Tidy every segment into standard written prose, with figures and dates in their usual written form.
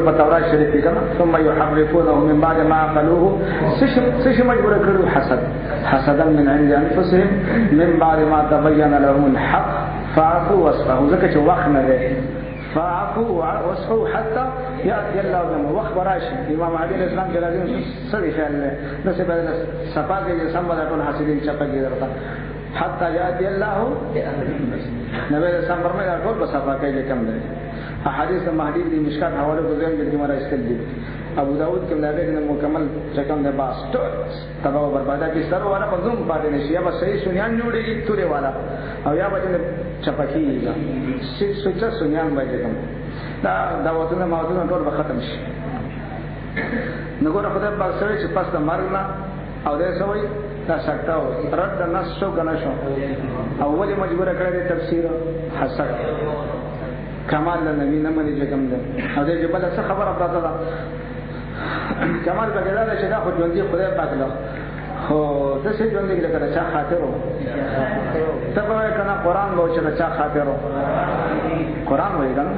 فتورات شریف کې کنا ثم يحرفونه من بعد ما عقلوه سش مجبور کړو حسدا من عند انفسهم من بعد ما تبين لهم الحق فاعفوا واصفحوا ځکه چې وخت نه دی فاعفوا واصفحوا حتى ياتي الله بامره وخت راشي امام علي اسلام کې راځي سړي خیال نه نو څه بدل صفات کې سم بدل حاصلین چپګي درته حتى ياتي الله نبی اسلام فرمایي دا ټول په صفات کې کم دی احادیث مهدی دی مشکات حواله کو زم کې مرا استل دي ابو داود کې لاګه نه مکمل چکم ده باس تبا برباده کې سره والا مظلوم پاتې نشي یا بس صحیح سنیان جوړي توره والا او یا بچنه چپکی سوچ سنیان باندې کوم دا وته موضوع ټول به ختم شي نګور خدای پاک سره چې پس د مرګ نه او دې سوي دا شکتاو رد نس شو کنه شو اولی مجبور کړی تفسیر حسن کمال نبی نه مني چې کوم ده او دې جبل څه خبره پراته ده کمال په ګډه چې دا خو ژوندۍ خدای پاک له خو د څه ژوندۍ کې کړه چا خاطرو تبه کنه قران به چې چا خاطرو قران وایي کنه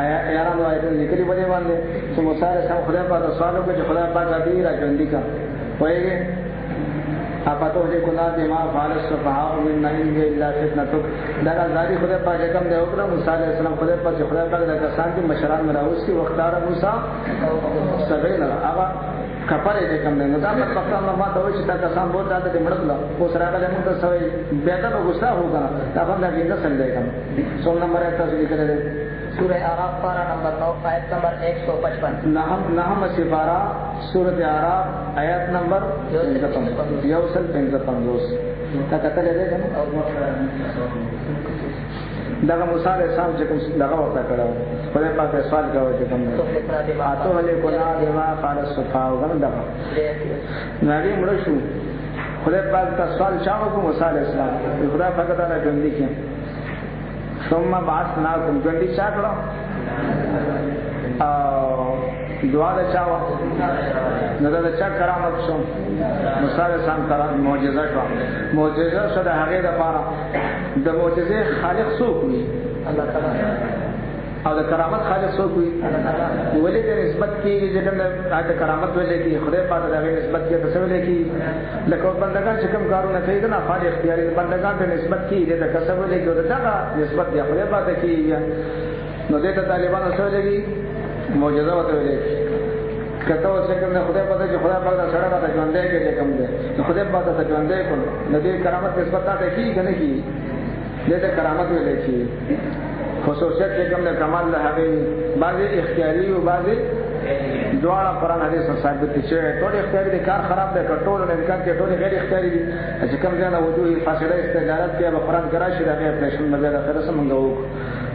آیا یارانو آیت لیکلي باندې باندې چې موسی سره خدای پاک سوالو کې خدای پاک دې را ژوندۍ کا وایي اپاتو دې کنا دې ما فارس صفحاء من نعیم الا فتنه دا غاری خدای پاک کوم دی او کړه موسی علیہ السلام خدای پاک د کسان کې مشران مراوس کې وختار موسی سبیل هغه کفاره دې کوم دی نو دا په پښتون ما ته وایي چې دا کسان بہت زیاده دې مړل او سره هغه موږ ته سوي بیا دا غوسه ہوگا دا باندې دې څنګه دی کوم څو نمبر تاسو لیکل دي سورہ اعراف پارا نمبر 9 آیت نمبر 155 نحم سپارہ سورۃ اعراف آیت نمبر 155 تا کتل دې کنه دا موسی علیہ السلام چې کوم دغه وخت کړو خدای پاک سوال کاوه چې کوم اته له کنا دیما فارس صفاو غن دغه ناری مړ شو خدای پاک تاسو سوال چاو کوم موسی علیہ السلام خدای پاک تعالی ژوندۍ کې ثم بعثناكم ژوندۍ چاکړه دعا د چاو نو دا چا کرامت شو موسی علیہ السلام کرامت معجزه شو شو د هغه د پاره د معجزه خالق څوک وي الله تعالی او د کرامت خالق څوک وي ولې د نسبت کیږي چې د کرامت ولې کی خدای پاک د هغه نسبت کې څه ولې کی لکه بندگان چې کوم کارونه کوي دا خالق اختیاري بندگان ته نسبت کیږي د کسب ولې کی دا نسبت دی خدای پاک کیږي نو د طالبانو سره لګي معجزه وته ولې کته اوسه کوم خدای پاک چې خدای پاک دا سره راته ژوندې کې کوم دی خدای پاک ته ژوندې کول نو د کرامت نسبت ته کیږي کنه کی د کرامت ولې کی خصوصیت کې کوم د کمال له هغه بعضی اختیاري او بعضی دواړه قرآن حدیث ثابت دي چې ټول اختیاري د کار خراب دی ټول نه امکان کې ټول غیر اختیاري دي چې کوم ځای نه وجوه فاصله استدلالات کې به قرآن کرا شي دغه اپریشن مزه د خرڅ منغو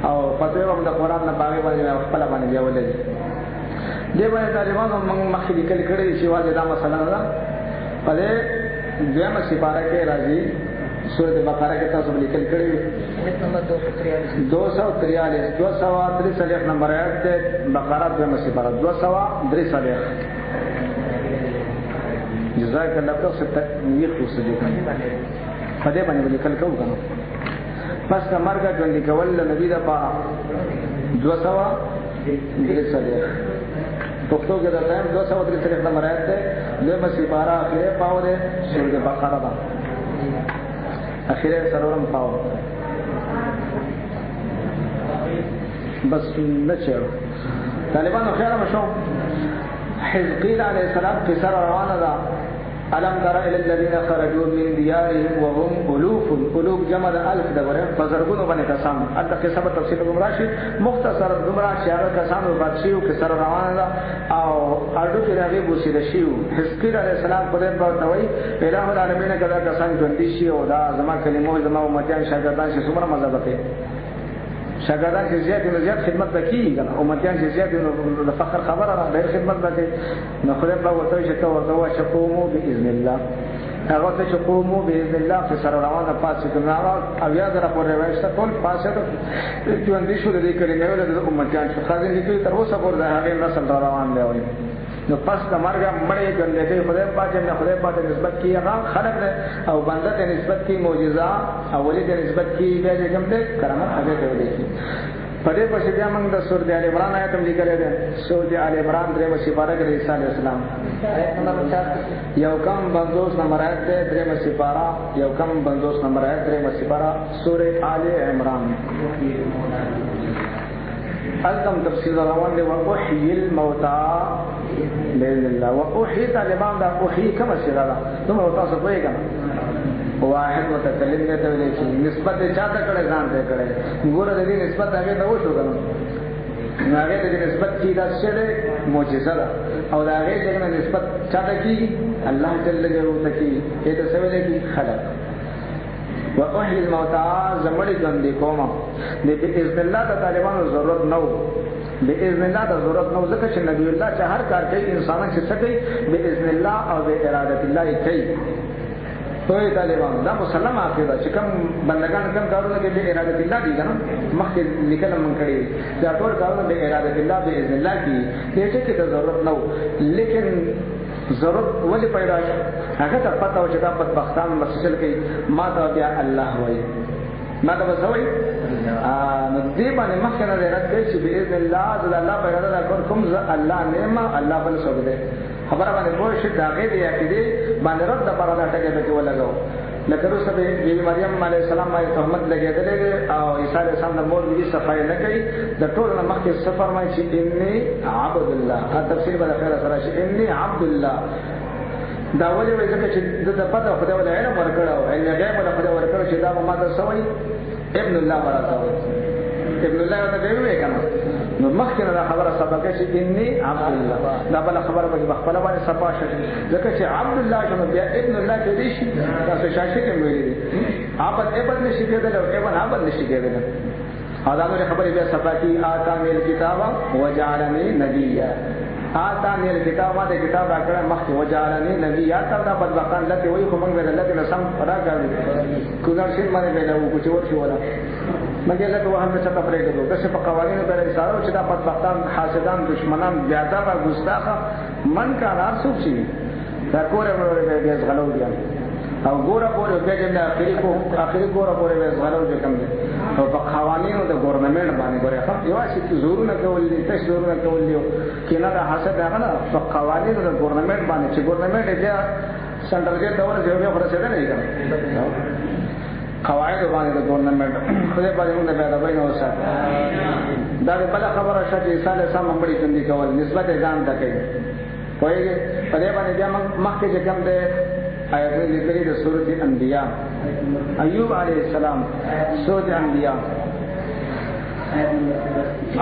او پته هم د قرآن نه باغې باندې خپل باندې دیولې دی باندې طالبانو موږ مخکې لیکل کړی چې واځي دا مسله ده په دې دیمه سپاره کې راځي سورۃ بقرہ کې تاسو لیکل کړی نمبر 243 نمبر آیت ده بقرہ دیمه سپاره 243 جزاک الله خیر ستنیخ وسدي په دې باندې لیکل کوو کنه پس د مرګ ژوند کول نبی د پاره 243 پښتو کې دا 243 نمبر آیت ده دیمه سپاره اخیره پاو ده سورۃ بقرہ ده اخیره سرورم پاو بس نچر طالبانو خیال مشو حزقیل علیہ السلام قصر روانه دا علم تر الى الذين خرجوا من ديارهم وهم الوف جمع الف دغره فزرغونو باندې قسم اته قصه په تفصیل گمراشي مختصر گمراشي هغه قسم وربشیو قصر روانه دا او اړو کې راغي بوسي رشیو حزقیل علیہ السلام په دې باندې وای الہ العالمین کدا قسم ژوندۍ شي او دا زما کلمو زما امتیان شاګردان چې څومره مزه وکړي شاګردان چې زیات خدمت وکړي کنه امتیان چې زیات نو فخر خبره را ډېر خدمت وکړي نو خدای په وته چې تو ورته شقومو باذن الله هغه ته شقومو باذن الله په سره روانه پاتې کړه او یا زره په روایت ټول پاسه ته ژوندۍ شو دې کړي نو د امتیان چې خازن دي تر اوسه پر هغه نسل روان دی وایي نو پس د مرګ مړې ګندې کې خدای پاک نه خدای پاک نسبت کی هغه خلق نه او بنده ته نسبت کی معجزه او ولې ته نسبت کی به کوم دې کرامت هغه ته ولې کی په دې پسې بیا موږ د سورۃ آل عمران آیت هم لیکلی دی. سورۃ آل عمران 3 سپاره کې د عیسی علیه السلام یو کم 50 نمبر آیت دی. 3 سپاره یو کم 50 نمبر آیت 3 سپاره سورۃ آل عمران. الکم تفسیر روان دی. واحیی الموتى باذن الله. واحیی طالبان دا احیی کومه سره ده نو تاسو پوهیږئ واحد متکلم دی ته ویل شي نسبت چاته کړه ځان ته کړه ګوره د دې نسبت هغه ته وشو کنه هغه ته نسبت کی دا څه معجزه ده او دا هغه ته نسبت چاته کی الله جل جلاله ته کی ته څه ویل کی خلق. واحیی الموتى زمړي ګندې کومه د باذن الله د طالبانو ضرورت نه وو. باذن الله د ضرورت نه ځکه چې نبی الله چې هر کار کوي انسانان چې څه کوي باذن الله او باراده الله کوي. توي طالبان دا مسلم عقیده چې کوم بندگان کوم کارونه کې به اراده الله دي کنه مخکې لیکل من کړی دا ټول کارونه به اراده الله باذن الله کی دې چې ته ضرورت نه و. لیکن ضرورت ولې پیدا شو هغه ته پته و چې دا بدبختان مسجل کوي ما ته بیا الله وایي ما ته وسوي نو دې باندې مخکې نه راځي چې باذن الله د الله په اراده کوم الله نعمت الله بل څه ده خبره باندې پوه شي دا غي دی عقیده باندې رد د پراله ټکي به ولګاو. لکه روسه به بیبي مریم علیه السلام باندې تهمت لګېدلې او عیسی علیه السلام د مور دې صفای نه کوي د ټول نه مخکې سفر مې چې انی عبد الله دا تفسیر به خیر سره شي انی عبد الله دا ولې وایي چې د پته خدای ولې علم ورکړو علم غیب له خدای ورکړو چې دا ما ته سوي ابن الله ورته ابن الله ته دی وی کنه نو مخکې دا خبره سبقه چې انی عبد الله دا بل خبره به خپل باندې صفا شي ځکه چې عبد الله شنو بیا ابن الله کې دي شي تاسو شاشه کې ویلي دي عبد ابن نشي کېدل او ابن عبد نشي کېدل. دا نو خبره بیا صفا کی آتا میل کتاب وجعلنی نبیا آتا میل کتاب ما دې کتاب راکړه مخکې وجعلنی نبیا تا دا بدبختان لته وای خو موږ به لته سم راکړو کوزار شي باندې به له کوچ ورشي ولا مګر له دوه هم څه پرې کېدو د څه په قوانینو باندې اشاره چې دا بدبختان حاسدان دشمنان بیا دا ګستاخه من کا راسو شي دا کوره به غلو دي او ګوره پورې به د اخري ګوره پورې به غلو دي کوم او په قوانینو د ګورنمنت باندې ګوره خو یو شي چې زورونه کول دي تاسو زورونه کول دي کله دا حاسد هغه نه په قوانینو د ګورنمنت باندې چې ګورنمنت بیا سنټرل کې دا ورته یو خبره څه نه کوي قواعد باندې د ګورنمنت خدای باندې موږ به دا باندې وساتو. دا بل خبره شته چې ساله سم مړی کندي کول نسبت ځان ته کوي وایي په دې باندې بیا مخکې چې کوم ده آیت لیکلي د سورۃ انبیاء ایوب علیه السلام سورۃ انبیاء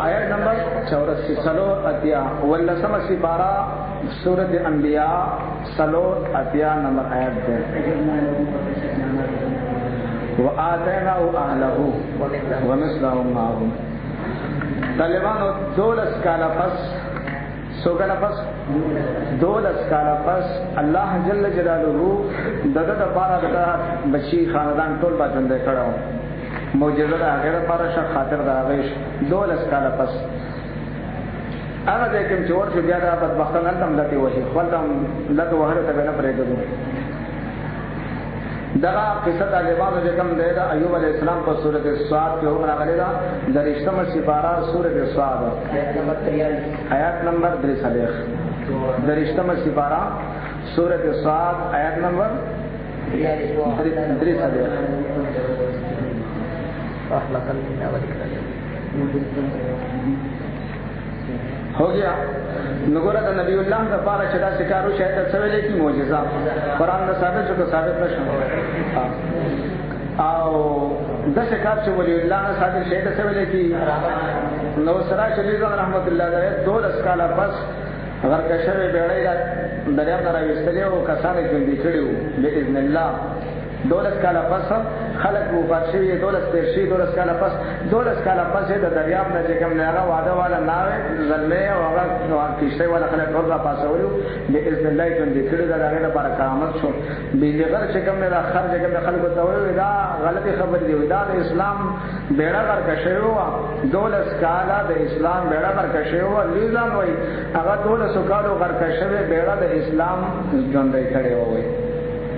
آیت نمبر 84 سلو اتیا ولسم سپارہ سورۃ انبیاء سلو اتیا نمبر آیت ده وآتیناه اهله ومثلهم معهم. طالبانو 12 کاله پس سوګل پس 12 کاله پس الله جل جلاله دغه د پاره د بچی خاندان ټول باندې کړو معجزه د هغه لپاره ش خاطر دا غیش 12 کاله پس هغه د کوم چور چې بیا د بدبختان تم لته وشي خپلم لته وهره ته نه پرېږدو. دغه قصه طالبانو چې کوم دی د ایوب علیه السلام په سورۃ الصاد کې هم راغلی دا درشتمه سپاره سورۃ الصاد آیات نمبر 3 درشتمه سپاره سورۃ الصاد آیات نمبر 3 हो गया नगोरा د نبی الله د پاره چې دا شکارو شاید څه ویلې کی معجزه قران د ثابت شو ثابت نشو او د شکار چې ولی الله نه ثابت شاید څه ویلې کی نو سره شریف رحمت الله علیه 12 کال پس اگر کښه بیړې دا دریاب نه راوستلې او کسانې ژوند کړیو باذن الله 12 کال پس خلق وفات شوی 12 ترشی 12 کال پس 12 کال پس د دریاب نه کوم نه هغه واده والا ناوې زلمه او هغه کیشته والا خلک ټول را پاسولو باذن الله ژوند کړي دا هغه لپاره قیامت شو بیګر چې کوم نه خرج کوم خلکو ته وي دا غلطي خبر دی دا د اسلام بیړه ورکشیو 12 کال د اسلام بیړه ورکشیو لیزان وای هغه 12 کالو ورکشوي بیړه د اسلام ژوند کړي وای.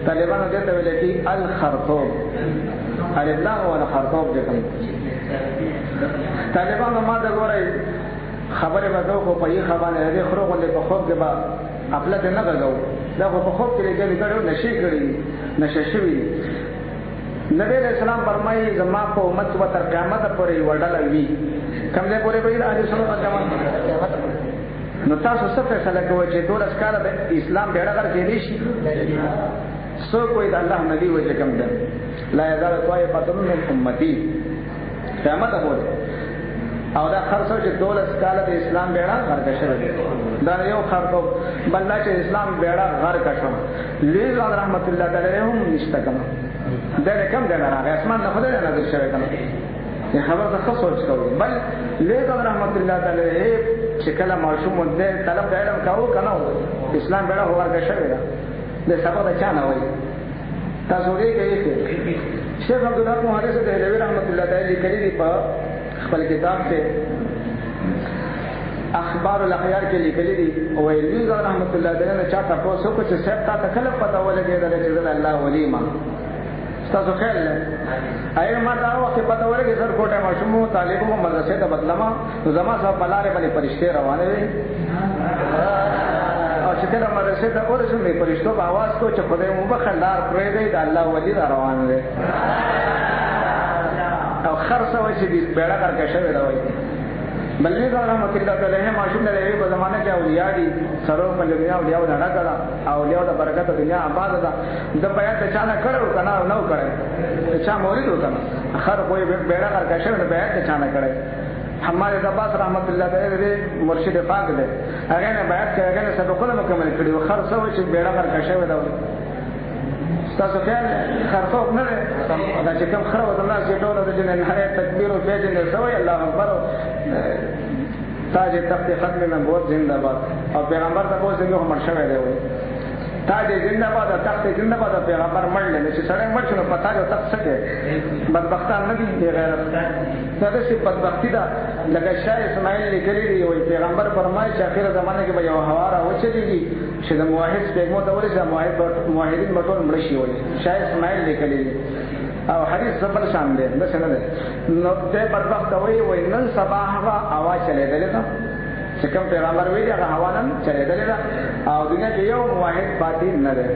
طالبانو دې ته ویل کی الخرطوم الف لام ولا خرطوم دې کوم طالبانو ما د ګورئ خبرې به کوو خو په یې خبرې هغې خرو غوندې په خوب کې به غفلت نه غږو دا خو په خوب کې لیکلي کړي نشې کړي نشه شوي دي نبی علیہ السلام فرمایي زما په امت به تر قیامته پورې یوه ډله وي کوم ځای پورې به وي د اهل سنت والجماعت نو تاسو څه فیصله کوئ چې 12 کاله د اسلام بیړه غر کېدی شي څوک وایي د الله نبي وایي چې کوم دی لا یزال طائفة من امتي قیامته پورې او دا خرڅو چې 12 کاله د اسلام بیړه غرق شوی دی دا یو خرڅو بل دا چې اسلام بیړه غرق شو لیز رحمت الله تعالی هم نشته کنه دا کم دی راغی اسمان نه خدای نازل شوی کنه یہ خبر ته څه سوچ کوو بل لیز رحمت الله تعالی چې کله معصوم دې طلب د علم کاوه کنه اسلام بیړه غرق شوی دی د سبا د چا نه وایي تاسو دې کوي شیخ عبدالله محدث دهلوی رحمت الله تعالی لیکلي دي په خپل کتاب سے اخبار الاخیار کې لیکلي دي او ویلي رحمت الله تعالی نه چا تاسو کو چې صاحب تا تکلف پتا ولګي چې الله ولی ما تاسو خیال نه اې ما دا وخت پتا ولګي سر کوټه مشمو طالبو مدرسې ته بدلما نو زما صاحب بلاره باندې فرشته روانه وي او چې کله مدرسې ته ورسېږي فرشتو په आवाज کو چې خدای مو بخلار پرې دی د الله ولی روان دی او خرڅه وای چې بیړه کار شوی دا وای بلې رحمت الله تعالی معصوم نه لري په زمانه کې اولیاء دي سره په دنیا اولیاء نه راکړه او اولیاء د برکت دنیا آباد ده د بیان ته چانه کړو کنه نو کړي چا مورید وکنه اخر کوئی بیړه کار شوی نه بیان ته چانه کړي حماد عباس رحمت الله تعالی مرشد پاک دی هغه نه بیان کې هغه سبقونه مکمل کړي او خرڅه وای چې بیړه کار شوی دا تاسو خیال خرڅوب نه دا چې کوم خرو د الله چې ټول د جن نه تکبیر او پیجن سوی الله اکبر تاج تخت ختم نبوت زنده باد او پیغمبر ته کوم څنګه هم شوی دی تاج زنده باد تخت زنده باد پیغمبر مړل چې سړی مړ شو په تاج او تخت څخه بدبختان نه دي غیرت دا د څه بدبختی ده لکه شاه اسماعیل لیکلی دی او پیغمبر فرمایي چې اخر زمانه کې به یو هوا را وچېږي چې د موحد پیغمبر ته ورسې موحدین مټول مړ شي وي شاه اسماعیل لیکلی دی او حدیث زبر شان دی د څه نه دی نو دې بدبخت وي نن سبا هغه आवाज چلېدلې ده چې کوم پیغمبر ویلي هغه هوا نن چلېدلې ده او دنیا کې یو موحد پاتې نه دی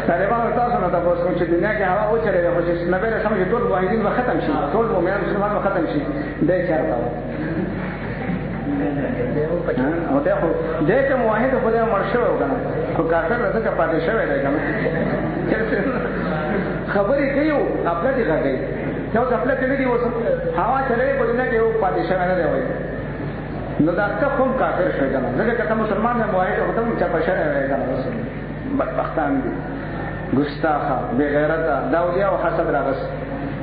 طالبان تاسو نه تاسو کوم چې دنیا کې هوا او چلېږي خو چې نبی رسول الله ټول موحدین به ختم شي ټول مؤمنان مسلمانان به ختم شي دې چارته او ته خو دې کوم موحد خو دې مړ شو کنه خو کافر راځي چې پاتې شوی دی کنه خبرې کوي خپل دي کوي یو خپل دې دی وسه هوا چلېږي په دنیا کې یو پاتې شوی نه دی وایي نو دا کوم کافر شوی کنه ځکه چې مسلمان نه موحد خو ته چا پښه نه وایي کنه بدبختان دي ګستاخه بے غیرته دا اولیاء او حسد راغست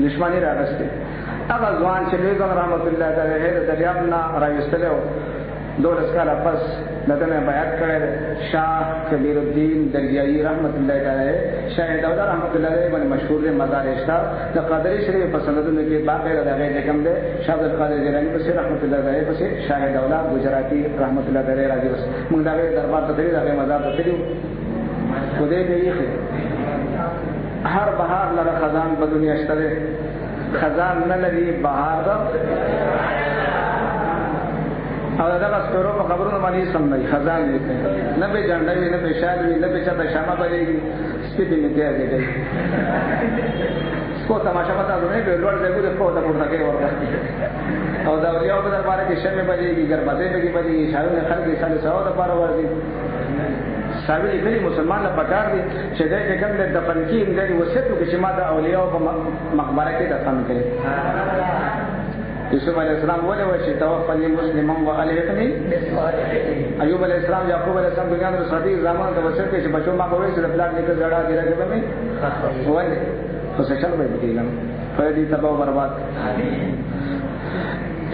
دشمنی راغسته هغه ځوان چې لوی رحمت الله تعالی د دریاب نه راوستلو 12 کاله پس دغه بیعت کړی شاه کبیر الدین دریایی رحمت الله تعالی شاه داود رحمت الله تعالی باندې مشهور دی مزار اشتار د قادری شریف په سندونو کې باقی راغلی کوم دی شاه عبد القادر جیلانی په رحمت الله تعالی په شاه داود گجراتی رحمت الله تعالی راځي موږ دا دربار ته دی دا مزار ته دی خدای دې یې هر بهار لره خزان په دنیا شته خزان نه لري بهار او دا سپورو په خبرونو باندې سمې خزان دې نه به جانډوي نه به شالوي نه به چاته شامه بلېږي سپېدې نه دی دی کو تماشا پتا نه به ورور دې ګورې په تا پورته کې ورته او دا یو په دربار کې شمه بلېږي ګربته به کې بلېږي شاوله خلک یې سال سره د پاره ورځي شامل کلی مسلمان له پکار دي چې دې کوم د دفن کې اندري وصیت وکړي چې ما د اولیاء په مقبره کې دفن کړي یوسف علیہ السلام ولې وایي چې توفنی مسلمان و الحقنی ایوب علیہ السلام یعقوب علیہ السلام دنیا د صدی زمان د وصیت کې چې بچو ما کوي چې د پلان لیکل زړه دی راګه به ولې خو څه چل به کېږم فائدې تباہ برباد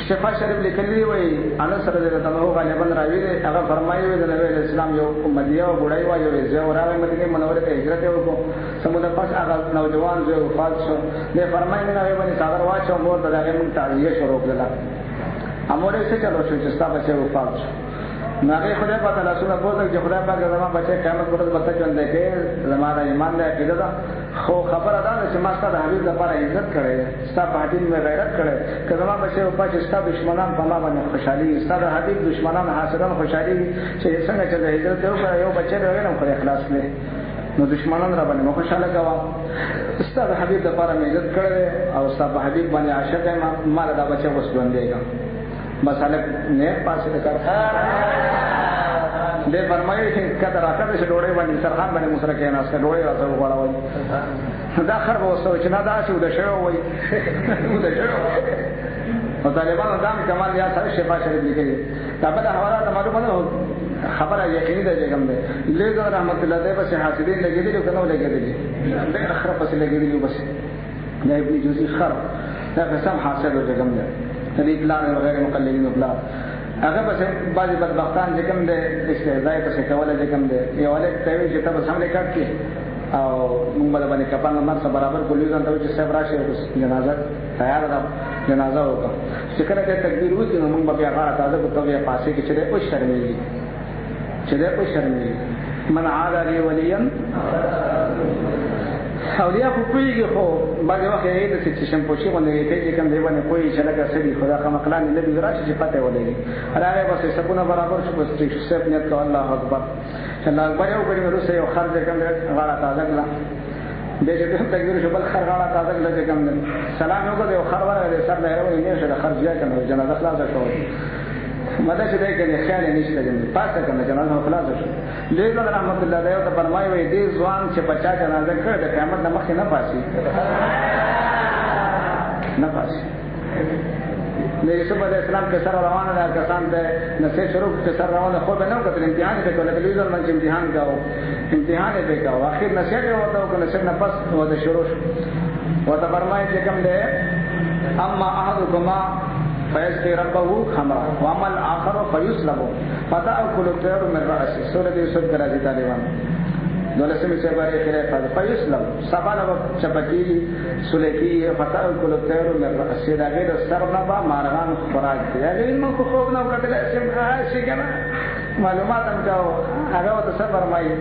شفا شریف لیکلی وي انس رضی الله عنه غالبا راوی دی هغه فرمایي د نبی اسلام یو مدیه او ګړای وایي زه ورغه مدینه منوره ته هجرت وکړو سمونه پس هغه نوجوان زه وفات شو نه فرمایي نه وي باندې صادر واچو مور ته هغه مون تعزیه شروع کړل امره څه چلو شو چې تاسو وفات شو هغه خدای په تعالی سره بوله چې خدای پاک زما بچي قیامت پر ورځ بچ ژوند کې زما د ایمان د عقیده ده خو خبره ده چې ما ستاسو حبیب لپاره عزت کړې ستاسو په حدین مې غیرت کړې که زما بچي او پاتې ستاسو دشمنان په ما باندې خوشحالي ستاسو حبیب دشمنان حاسدان خوشحالي چې څنګه چې د هجرت یو بچي دی نو خدای اخلاص لري نو دشمنان را باندې خوشاله کوا ستاسو حبیب لپاره مې عزت کړې او ستاسو حبیب باندې عاشق ما دا بچي وسوند دیګا مساله نه پاسه کړ دې فرمایي چې کله راکړې چې ډوړې باندې سرخان باندې مسره کې ناس ډوړې راځو غواړوي دا خر به وسو چې نه دا شو د شو وي د شو او طالبانو دام کمال یا سره شفا شریف لیکلي دا بل حواله معلومه نه خبره یقیني ده چې کوم ده لیدو رحمت الله دې بس حاسدین لګېدل کنه لګېدل دې اخر پس لګېدل بس دا ابن جوزی خر دا قسم حاصل او کوم ده دې پلان وغیرہ مقلدین پلان هغه بس بعضی بدبختان چې کوم ده استهزاء پس کوله چې کوم ده یو ولې ته چې تاسو هم لیکات کې او موږ باندې کپان نمبر سره برابر کولی ځان ته چې صاحب راشه جنازه تیار ده جنازه وکړه چې کله ته تکبیر وکړو موږ بیا غاړه تازه کو ته پاسه کې چې او شرمېږي چې ده او شرمېږي من عاد لي وليا اولیاء خو کویږي خو بعضې وخت یې د چې شمپوشي غوندې کوي چې کوم دی باندې کوی چې لکه سړي خدا خمقلان نبي راشي چې پته ولګي هغه بس سبونه برابر شو بس چې صرف نیت کو الله اکبر الله اکبر یو کړي ورسې یو خر دې کوم غاړه تازه کړه به چې تکبیر شو بل خر غاړه تازه کړه چې کوم سلام یو کړ یو خر ورغی سر نه یو نه شه خر ځای کنه جنازه خلاص شو مده چې دای کنه خیال نشته جنازه پاسه کنه جنازه خلاص شو لیکن رحمت الله علیه ته فرمایي وي دې ځوان چې بچا جنازه کړ د قیامت نه مخکې نه پاسي نه پاسي د یوسف علیه السلام کې سره روانه ده کسان ته نصیحت شروع کې سره روانه خو به نه کتل امتحان به کوله د لیدل باندې امتحان کاو امتحان به کاو اخر نصیحت ورته او نصیحت نه پس وته شروع وته فرمایي چې کوم ده اما احدكما فيسقي ربه خمرا واما الاخر فيسلب فتاكل الطير من راسه سوره یوسف کې راځي طالبان دولسمه چې بارے کې فيسلب سباله چپکی سلکی فتاكل الطير من راسه دا غیر سرنا با مارغان خوراک دی هغه موږ خو نو کتل اسم شي کنه معلومات هم کاو هغه ته څه فرمایي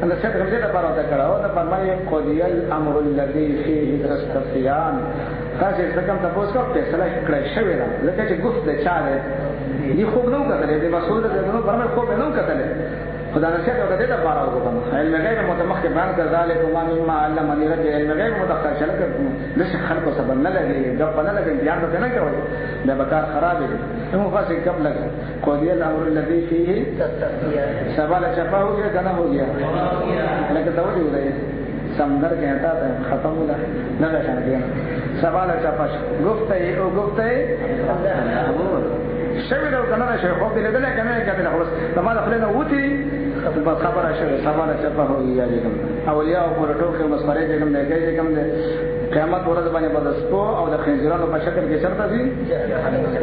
ان څه کوم څه ته پاره کړه او ته فرمایي قضی الامر الذي فيه تستفيان تاسو څنګه تاسو کو فیصله کړی شوی دا لکه چې ګفت د چاره دی خوب نو کتلې د مسعود دغه پرمه خوب نو کتلې خدای نشته او دې ته بارا وګورم علم غیب متمخ بیان کړه ذالک ما مما علم ان رجل علم غیب متخصص شلک نشه خلق سبب نه لګي غب نه لګي بیان ته نه کوي دا بکار خراب دي نو فاسق کب لګ قضی الامر الذي فيه سوال چپا ہو گیا گنا ہو گیا لکه ته ودی ولای سمندر کہتا ہے ختم ہو گیا نہ شان گیا سوال چپا گفته او گفته شوی دا کنه شي خو دې له کنه کله خلاص تما خپلنه وتی بس خبره شوه سوال چپا ہو گیا دې اولیاء او پروتوکول کې مسخره دې کوم نه کوي کوم دې قیامت ورځ باندې بدسپو او د خنزیرانو په شکل کې چرته دي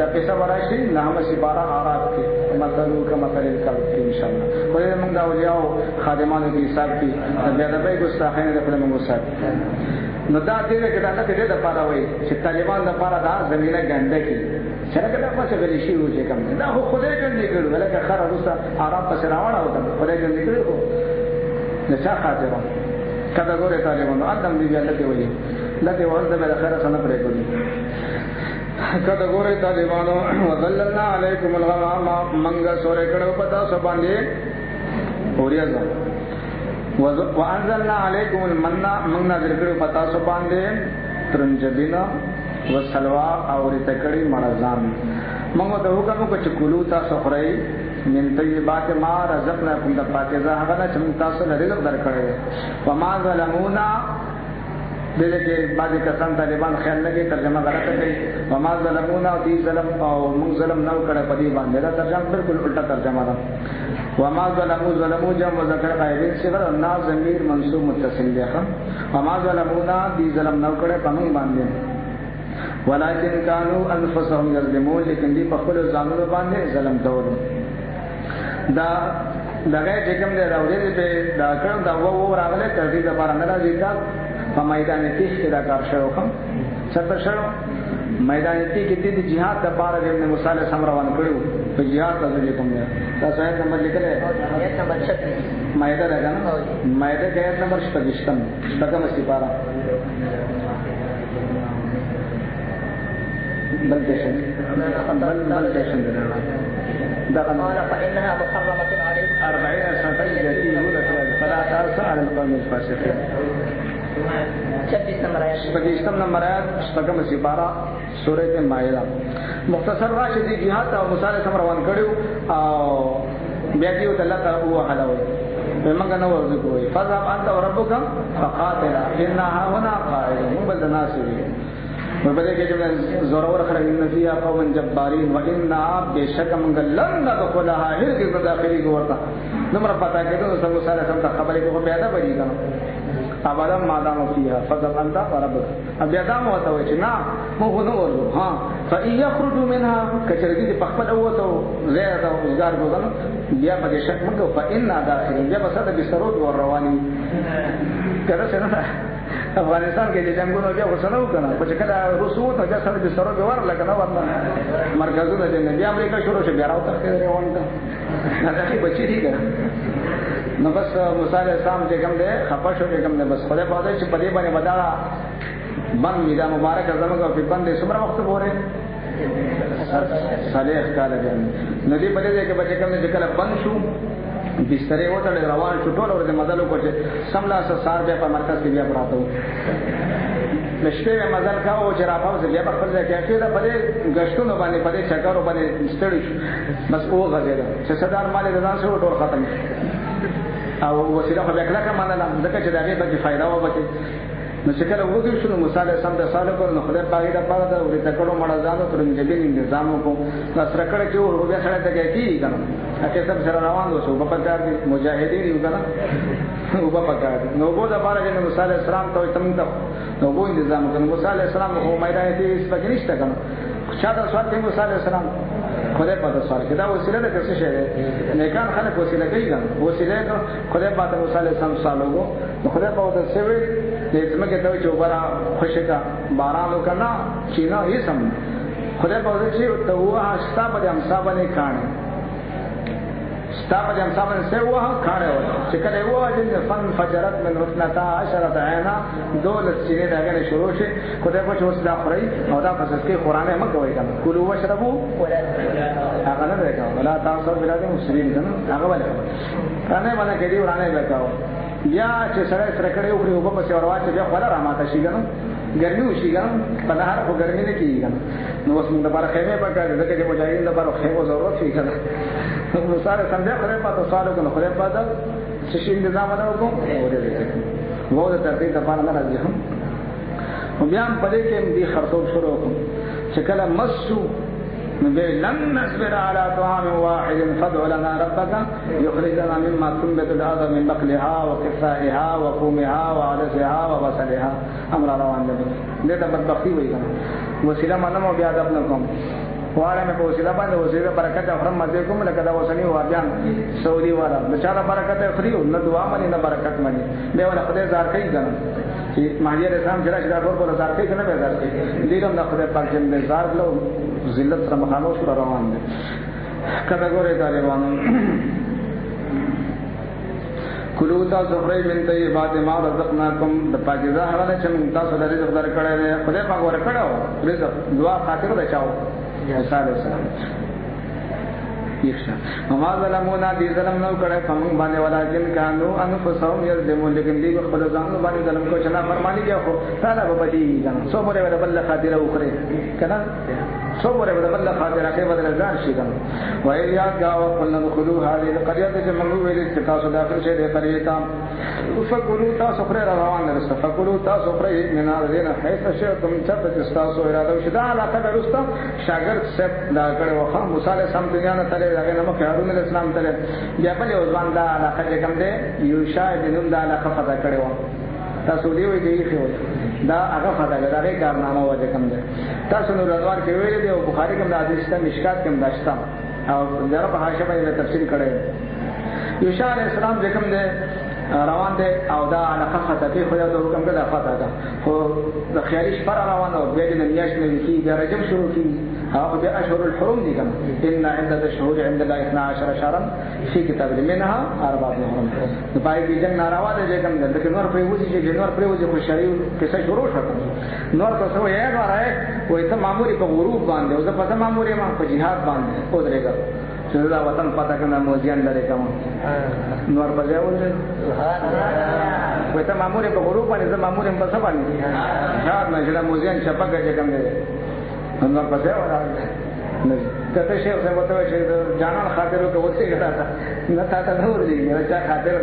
دا پیسه وراشي نامه سي 12 اعراف کې مثلو کما مثل الکلب کې ان شاء الله ولې موږ دا اولیاء او خادمانو کې حساب کې بیا د به ګستاخینه د خپل موږ سات نو دا دې کې دا نه دې د پاره وي چې طالبان د پاره دا زمينه ګنده کې څنګه دا پاسه غلي شي وځي کوم دا خو خدای ګنده کړو ولکه خره روسه عرب پس راوړا وته خدای ګنده کړو نه څه خاطر کدا ګوره طالبانو ادم دې الله دې وایي لکه ورته به خیره سره پرې کوي کدا ګوره طالبانو وذللنا علیکم الغمام منګه سورې کړو پتا سو باندې اوریا وانزلنا علیکم المن من نازل کړو پتا سو باندې ترنجبینا وسلوا او رتکړی مرزان موږ ته حکم کو چې کولو تاسو خورئ من طیبات ما رزقناکم د پاکیزه هغه نه چې تاسو نه رزق درکړی وما ظلمونا دغه کې بعضی کسان طالبان خیال لګي ترجمه غلطه کوي وما ظلمونا دې ظلم او موږ ظلم نه کړی په دې باندې دا ترجمه بالکل الټا ترجمه ده وما ظلموا جمع ذکر قائلین صغر الناس ضمیر منصوب متصل دی وما ظلمونا دې ظلم نه کړی په موږ باندې ولكن كانوا انفسهم يظلمون لیکن دې په خپل ځانونو باندې ظلم کول دا دغه چې کوم دی راوړي دې دا کړم دا وو راغله تر دې لپاره نه راځي کا په میدان کې چې دا کار شروع کوم څه شروع میدان تی کې د جهاد د پاره د موسی علیه السلام روان کړو په جهاد ته کوم دی تاسو آیت نمبر لیکل ہے آیت نمبر 36 مائده ده کنه مائده کې آیت نمبر 26 دغه سپاره بل دیشن قال فإنها محرمة عليك 40 سنة يأتيه فلا تأس على القوم الفاسقين. 26 نمبر آیات شپږم سپاره سورۃ مائده. مختصر راشد جهاد او موسی علیه السلام روان کړو او بیا دې الله تعالی هو حلاوي موږ نه ورته کوي فذهب انت وربك فقاتل انها هنا قاعدون بدناسوي وبدې کې چې زورور خلک نفیا قوم جبارین وان بشک من لن ندخلها هرګ داخلي ورته نمبر پتا کېدو موسی علیه السلام خبرې کوو بیا دا بری کنه ابدا مادام فيها فذهب انت وربك ابي ادم وته چې نه مو نو ورو ها فإن يخرجوا منها كشرجي په خپل اوته زیاده وزګار کوګل بیا په شک مګو فإن داخل بیا په صد بسرود ور رواني کړه څنګه افغانستان کې چې څنګه نو بیا وسنو کنه په کله روسو ته چې صد بسرود ور لګنه ورنه مرکزونه د بیا امریکا شروع شو بیا راوته کې روان کا دا چې بچی دي نو بس موسی علیہ السلام چې کوم دی خپه شو چې کوم دی بس خدای په دې چې په دې باندې بداړه باندې دا مبارک زموږ په باندې څومره وخت پورې صالح کال دی نو دې په دې کې بچی کوم دی کله بند شو بسترې وته روان شو ټول ورته مزل وکړي سملا سار بیا په مرکز کې بیا پراته نشته مزل کاوه چې راپاوځي بیا په خپل ځای کې چې دا په دې غشتونو باندې په دې چکرو باندې ستړي شو بس او غزیدا چې صدر مال د ځان سره ټول ختم او وسیله خو بیا کله کومه نه ځکه چې دا به به فائدہ و بچي نو چې کله وګورئ شنو موسی علیه السلام د صالح کو نو خدای پاک دا پاره دا ورته کړو مړه ځانو تر دې نظام کو نو سره کړه چې ور بیا سره ته کېږي کنه اته سب سره روان دي شو په پکار دي مجاهدین یو کنه او په پکار نو وګورئ دا پاره چې موسی علیه السلام ته تم ته نو وګورئ نظام کنه موسی علیه السلام هو میدان دې سپګنيشته کنه چا دا سوال کوي موسی علیه السلام خدای په تاسو سره دا وسیله ده څه شی ده نیکان خلک وسیله کوي ګان وسیله خدای په تاسو سره سم سالو خدای په تاسو سره دې څنګه ته چې وبره خوشکا باران وکنا چې نه یې سم خدای په تاسو چې ته واه استا په هم صاحبنه کانه استا په هم صاحبنه سه واه کانه چې کله واه چې فن فجرت من حسنتا 10 عینا دولت چې دا غره شروع شي خدای په تاسو دا خوري او دا پس کې قرانه مکه وای کنه کلوا واشربوا ولا هغه نه وکاو ولا تاسو بلاد مسلمان کنه هغه ولا کنه باندې کې دی ورانه وکاو یا چې سره سره کړي او په په څور واچ بیا خلا را ماته شي ګنو ګرمي وشي ګنو په لاره په ګرمي نه کیږي ګنو نو اوس موږ د بار خیمه په کار دغه چې مجاهدین د بار خیمه ضرورت شي ګنو نو سره سمجه خدای په تاسو سوال کنه خدای په تاسو چې شي نظام دا وکړو او دې وو د ترتیب د بار نه راځي هم بیا په دې کې دې خرطوب شروع کوم چې کله مسو لن نصبر على طعام واحد فادع لنا ربك يخرج لنا مما تنبت الارض من بقلها وقثائها وفومها وعدسها وبصلها امر روان دي دا بدبختی وي کنه وسیله منم او بیا د خپل کوم واړه مې په وسیله باندې وسیله برکت افرم مزه کوم لکه دا وسنی واجان سعودي والا بچاره برکت خريو نه دعا مني نه برکت مني به ولا خدای زار کوي کنه چې ماجي رسام جره چې دا ټول زار کوي کنه به زار کوي دې کوم د خدای پاک دې زار لو ذلت سره مخامخ شو روان دي کله ګوره طالبانو کلو تاسو خورئ من طیبات ما رزقناکم د پاکیزه هغه چې موږ تاسو د رزق درکړی دی خدای پاک ورکړو رزق دعا خاطر بچاو موسی علیہ السلام یښه وما ظلمونا دي ظلم نو کړه کوم باندې ولکن کانو انفسهم یظلمون لیکن دې خپل ځان باندې ظلم کو چې نه فرمانی بیا خو تعالی به بدی ځان سو مره ولا بل خاطر وکړي کنه سو مره ولا بل خاطر کې بدل ځان شي کنه وای یا گاو قلنا دخلوا هذه القريه چې موږ ویل چې تاسو داخل شئ د قريه ته فکلوا تاسو پر روان نه فکلوا تاسو پر من الذين حيث شئتم چې تاسو اراده وشدا علاقه درسته شاګرد سب دا کړه وخا موسی علیہ السلام دنیا نه تله دغه نو هارون علیہ السلام تله بیا په یو ځوان دا علاقه چې کوم دی یوشع بن دا علاقه فتح کړي و تاسو دی وی دی خو دا هغه فتح کړه کارنامه وجه کوم دی تاسو نو روان کې ویل دی او بخاری کوم د حدیث ته مشکات کوم داشتا او دا په حاشیه باندې تفسیر کړي یوشع علیہ السلام چې کوم دی روان دی او دا علاقه خطاطي خو دا حکم کړه خطا ده خو د خیالي شپه روان او بیا د میاشت نه کی بیا رجب شروع کی هغه بیا اشهر الحرم دي کنه ان عدد الشهور عند الله 12 شهرا في كتاب منها 4 حرم د پای کې جنگ ناروا ده کوم د نور په وځي چې نور په وځي خو شریع کیسه شروع شوه نور تاسو یې غواړئ وای ته معمولی په غروب باندې او زه په معمولی ما په jihad باندې او درېګا چې دا وطن پتا کنه موزیان لري کوم نور بځای ولې سبحان الله وای ته معمولی په غروب باندې زه معمولی په څه باندې jihad نه چې موزیان چپکه چې کوم دی نور بځای وراله نه کته شی څه وته چې جانان خاطرو کې وڅې کړه نه تا نور دی نه چا خاطر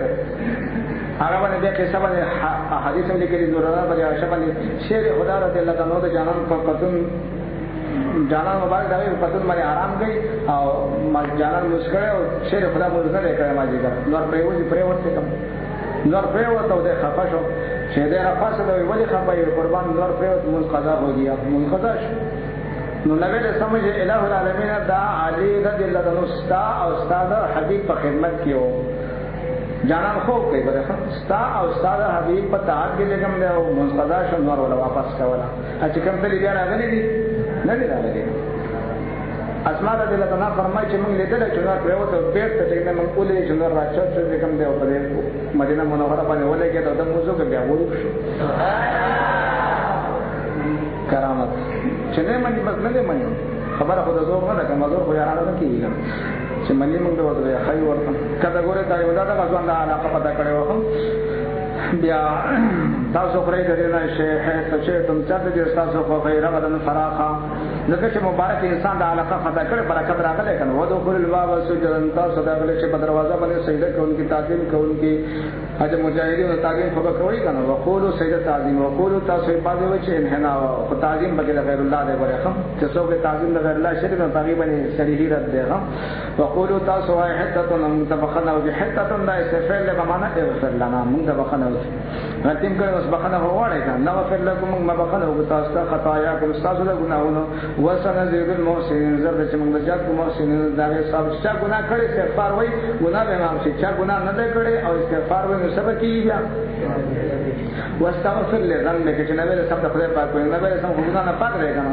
هغه باندې بیا قصه باندې حدیث هم لیکلي زورانا باندې عائشہ باندې شعر خدا رضی الله عنه د جانان په پتون جانان مبارک دا په پتون باندې آرام کوي او جانان مسکړه او شعر خدا مونږ نه کوي ما جګر نور پریوځي پریوځي کوم نور پریوځي او د خفا شو چې دا رافاسه دوی ولی خفا یو قربان نور پریوځي مون قضا هو گیا مون قضا نو نبی له سمجھ الہ العالمین دا علی رضی الله عنه او استاد حبیب په خدمت کې وو جانان خوب کوي برخه ستا او استاد حبیب په تعهد کې لګم دی او منقضا شو نور ولا واپس کولا چې کوم تل بیا راغلي دي نه دي راغلي اسماء رضی الله عنها فرمایي چې موږ لیدل چې نور په وته پیټ ته چې موږ کولې چې نور راځو چې کوم دی او په مدینه منوره باندې ولګي دا د موضوع کې بیا وړو شو کرامت چې نه باندې بس نه باندې خبره خو د زور نه کوم زور خو یاره نه کیږي چې ملي موږ ته وته خی ورته کته ګوره تا یو دا غوښنه د علاقه پتا کړو بیا تاسو پرې درې نه شي هڅه چې تم چاته دې تاسو خو غیر غدن فراخه لکه چې مبارک انسان د علاقه پتا کړ برکت راغله کنه و دخول الباب سجدن تاسو دا غلې چې په دروازه باندې سجده کوونکی تعظیم کوونکی اجه مجاهدین تعظیم خو کوي کنه وقولو سجده تعظیم وقولو تاسو په دې و چې انحنا او تعظیم بغیر غیر الله دې ورخم چې څوک تعظیم غیر الله شرک نو تقریبا صحیح رد دی وقولو تاسو واحد حته متبخنه او حته دا استفعال له معنا اغفر لنا موږ بخنه غلطیم کړو اوس بخنه وواړی کنه نو فر لكم ما بخنه او تاسو ته خطایا کو تاسو له ګناهونو وسنذير المحسنين زرد چې موږ بچات کو محسنين دا حساب چې ګناه کړي استغفار وای ګناه به هم چې ګناه نه کړي او استغفار وای نو سبا کیږي واستغفر لذنبك چې نبی له سم د خدای پاک کوي نبی له سم ګناه نه پاک دی کنه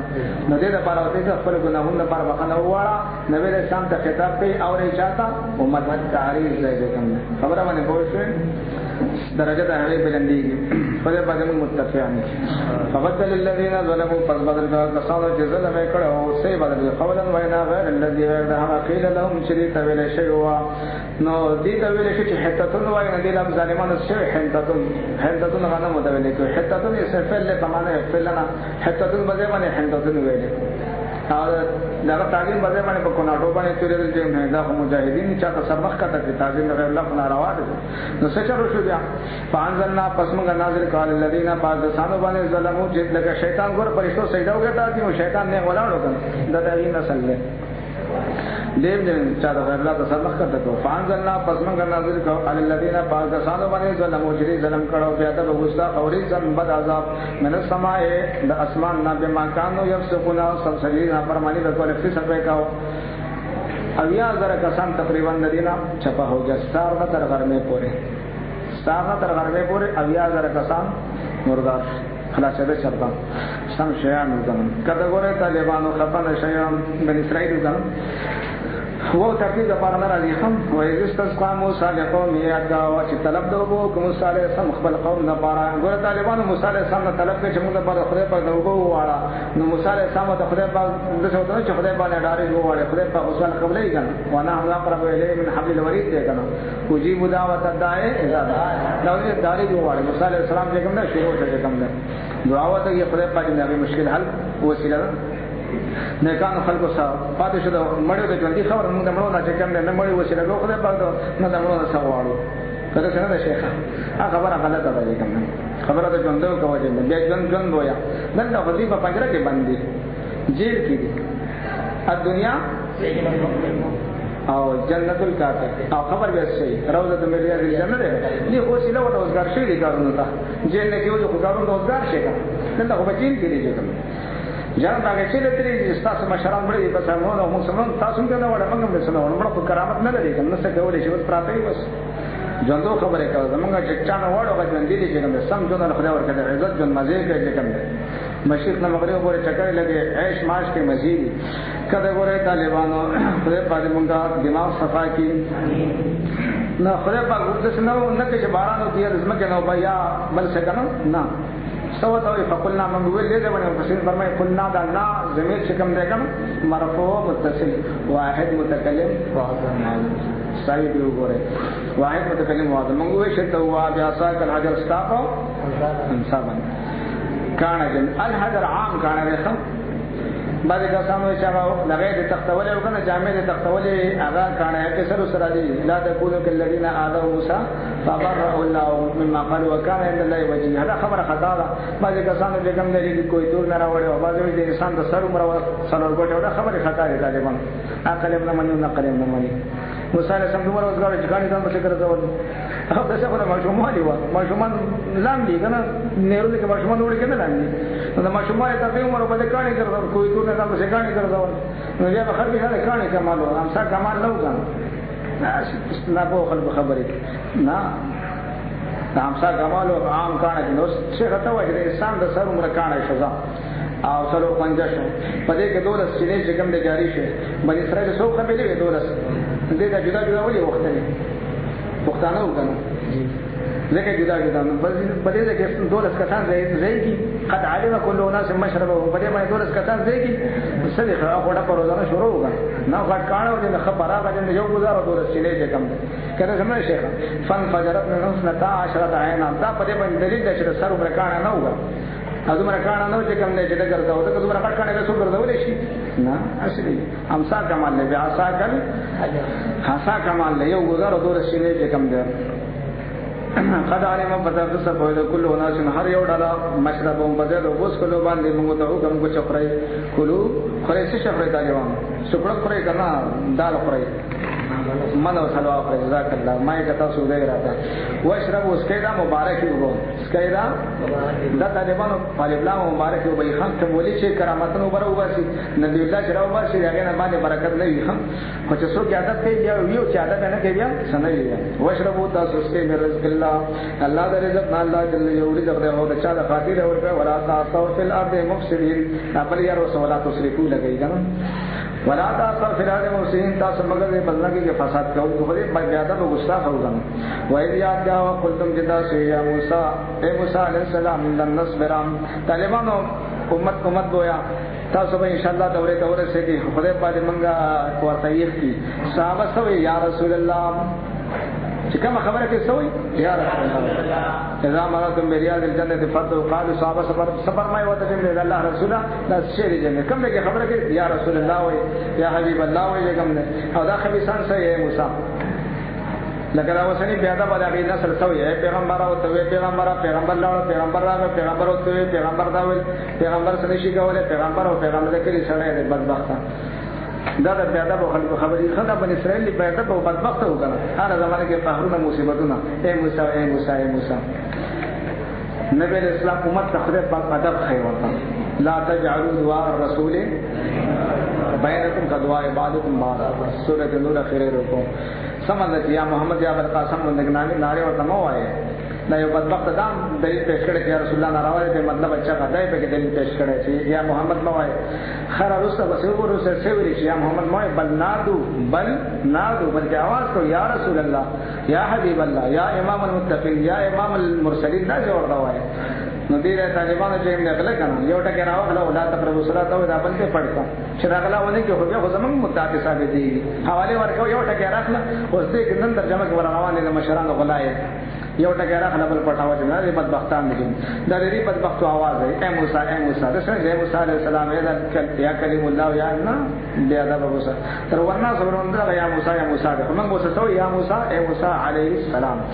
نو دې د پاره اوسې خپل ګناهونه پر بخنه وواړه نبی له سم ته خطاب کوي او ری چاته امت تعریف دی کوم خبره باندې پوښتنه درجه د هغه بلندېږي خدای په دې متفقان فبدل الذين ظلموا فبدل كسانو چې ظلم کړه او سي بدل قولا وینا غیر الذي هغه قيل لهم شريك ویل شي وا نو دې ته ویل شي چې حتتون وای نه دي لم ظالمانو شي حتتون غنه متویل کوي حتتون یې سفل له معنا فلنا حتتون بده باندې حتتون ویل دا تعظیم بده باندې په کوناټو باندې تیرل چې نه دا مجاهدین چې تاسو سبق کته تعظیم غیر الله ناروا دي نو څه چلو شو بیا فانزلنا پسمنګ نازل کال الذين پاکستانو باندې ظلمو چې لکه شیطان ګور پرشتو سجده وکړه چې شیطان نه ولاړو کنه دا دغه نسل له دیم دې چې دا غیر الله سبق کته کو فانزلنا پسمنګ نازل کال الذين پاکستانو باندې ظلمو چې ظلم کړه بیا د وستا اوري ځم بد عذاب من السماء د اسمان نه به مکانو یفسقنا سلسلین فرمانی د کول فی سبه کا اویا زره کسان تقریبا ندینا چپا ہو گیا ستار نہ تر گھر میں پورے اویا زره کسان مردار خلاص به چرتا سم شیان وګم کله ګوره طالبانو خپل شیان بن اسرائیل وګم وو ترتیب د پاره نه راځي هم وای استسقا موسی له قوم یې دا چې طلب دوبو کوم موسی علیه السلام خپل قوم نه پاره ګوره طالبانو موسی علیه السلام نه طلب کوي چې موږ په خدای په دوبو واړه نو موسی علیه السلام ته خدای په دغه څه چې خدای باندې ډارې وواړي خدای په اوسه قبلې کنه وانا هم اقرب الیه من حبل الورید دی کنه وجيب دعوت الداعی اذا دعا نو دې ډارې وواړي موسی علیه السلام چې کوم نه شروع شته کوم نه دعا وته یې خدای په دې مشکل حل وسیله نیکانو خلکو سره پاتې شو د مړو د ژوندۍ خبر موږ د مړو نه چې کوم نه مړو وسیله نو خدای پاک نه د مړو نه سوالو کله څنګه ده شیخ هغه خبره غلطه ده کوم خبره د ژوندو کوي چې بیا ژوند ویا نن دا غزي په پنجره کې باندې جیل کې دي ا دنیا او جنت الکافر او خبر به شي روضه من رياض الجنه ده دي وسیله او روزګار شي دي کارونه ته جیل نه کې یو کارونه روزګار شي نن دا په جیل کې دي کوم جان دا چې د تری تاسو مشران مړي په سمون او مسلمان تاسو څنګه نه وړه موږ مسلمان مړه په کرامت نه لري کنه څه کولای شي بس پراته وي بس ژوندو خبرې کوي زمونږ چې چا نه وړو هغه ژوندي دي چې کوم سم ژوند خدای ورکړي عزت ژوند مزې کوي چې کوم دی مشرق نه مغرب پورې چکر لګي عيش معاش کې مزید کله ګوره طالبانو خدای پاک مونږه دماغ صفا کی نه خدای پاک ورته نه کې باران او تیر زمکه نو بیا بل څه کنه نه سوت او فقلنا من ویل دې باندې مفسرین فرمایي قلنا دا نا ضمیر چې کوم دی کوم مرفوع متصل واحد متکلم صحیح دی وګوره واحد متکلم واحد موږ وی شته وا بیا ساق الحجر استاقو انصابا کان جن الحجر عام کان رخم بعد کسانو چې هغه لغې د تختولې وکنه جامع د تختولې هغه کان کسر سره دی لا تكونوا كالذين آذوا موسى فبرأ الله مما قالوا وكان عند الله وجيها دا خبره خطا ده بعد کسانو چې کوم لري کوئی دور نه راوړي او بعد د انسان د سر عمر سره ورګټه دا خبره خطا ده طالبان عقل نه منو نقل نه منو موسی علیہ السلام دومره وزګار چې کانی ځان په څیر راځول او دا څه په ماشومان دی ماشومان لاندې کنه نیرو کې ماشومان وړي کنه لاندې دا ماشومان ته په عمر باندې کانی ګرځول کوئی دور نه ځان په کانی ګرځول نو بیا به خلک هغه کانی کمالو هم څه کمال نه وکړي نه په خبره نه هم څه کمالو عام کانی نو څه راته وایي د انسان د سر عمر کانی شزا او سلو پنځه شو په دې کې دولس چې کوم د جاری شي بل اسرائیل څو قبيله وي دولس دې دا جدا جدا ولي وخت نه پښتانه وګڼو ځکه جدا جدا په دې کې دولس کسان ځایږي قد علم كل ناس مشربهم په دې باندې دولس کسان ځایږي صدقه او ډا په روزانه شروع وکړه نو غټ کانو دې خبره راغله یو گزارو دولس چې کم کړه زموږ شیخ فن فجرت من حسنتا 10 عین دا په دې باندې دلیل چې سر برکانه نه وګړه ازمره کانه نو چې کوم دې چې ګرځاو ته کومه کټ کانه څو ګرځولې شي نه اصلي امسا کمال له بیا اسا کل حسا کمال له یو گزارو دور شي نه چې کوم دې قد علم بدر سبول كل ناس هر یو ډاله مشربهم بدل او بس کلو باندې موږ ته حکم کو چپړای کلو خوري څه شپړای طالبان شپړ خوري کنه دال خوري منو سلوا پر جزاک الله ما کتا سوده راته واشرب اسکیدا مبارک وګو اسکیدا دا طالبانو طالبلا مبارک وبای خان ته ولي چې کرامتونو برو واسي نبی الله شراو باسي هغه نه باندې برکت نه وي خان خو چې څوک عادت کوي یا یو چې عادت نه کوي بیا سنوي واشرب تاسو اسکې مې رزق الله الله د رزق نه الله جل یو رزق ده او د چا د خاطر ورکه ولا تاسو فی الارض مفسدين خپل یار وسولا تشریکو لګی کنه ولا تاسو فی الارض مفسدين تاسو مگر دې بدلګي کې فساد کوي خو دې بیا او غصه خوګم وایي یاد دا قلتم جدا سی یا موسی اے موسی علیہ السلام لن نصبر طالبانو امت گویا تاسو به ان شاء الله دوره سے کی خدای پاک منګه ورته یې کی صحابه سوې یا رسول الله چې کوم خبره کې سوې یا رسول الله اذا مرتم بریاض الجنه فتو قالوا صحابه صبر ما وته دې الله رسول الله شعر جنه کوم کې خبره کې یا رسول الله وي یا حبیب الله وي کوم نه او دا خبيسان سي موسی لکه دا وسنی بیا دا باندې نسل سوې پیغمبر او ته پیغمبر لاړ پیغمبر راغی پیغمبر او ته پیغمبر دا ول پیغمبر سره شي کوله پیغمبر او پیغمبر کې سره دې بدبخت دا د بیا دا خبرې خدا بن اسرائیل بیا دا په بدبخت وکړه هر زمانه کې قهرونه مصیبتونه اے موسی اے موسی اے موسی نبی اسلام امت تخریب پاک ادب خیر وتا لا تجعلوا دعاء الرسول بینکم كدعاء بعضکم بعضا سورۃ النور اخر رکو سمجھ یا محمد یا القاسم نگنانی نعرے اور تمو آئے دا یو بدبخت دام دلیل پیش کړي چې رسول الله ناراوي ته مطلب اچھا غدای په کې دلیل پیش کړي چې یا محمد موای خیر رسول الله سوي چې یا محمد موای بل نادو بلکې आवाज کو یا رسول الله یا حبیب الله یا امام المتقین یا امام المرسلین دا جوړ دا وای نو دې طالبانو چې موږ غلا کړو یو ټکی راوغله ولا تقربوا الصلاه او دا بلته پړتا چې راغلا ونه کې خو زمون متعاقد ثابت دي حواله ورکو یو ټکی راخله اوس دې نن ترجمه کې روانه د مشرانو غلای یو ټکی راخله بل پټاو چې نه بدبختان دي دا دې بدبختو आवाज ہے اے موسی دا څنګه موسی علیہ السلام یا کلیم الله یا نه بیا دا موسی تر ورنا صبرون دا یا موسی موږ موسی سو یا موسی اے موسی علیہ السلام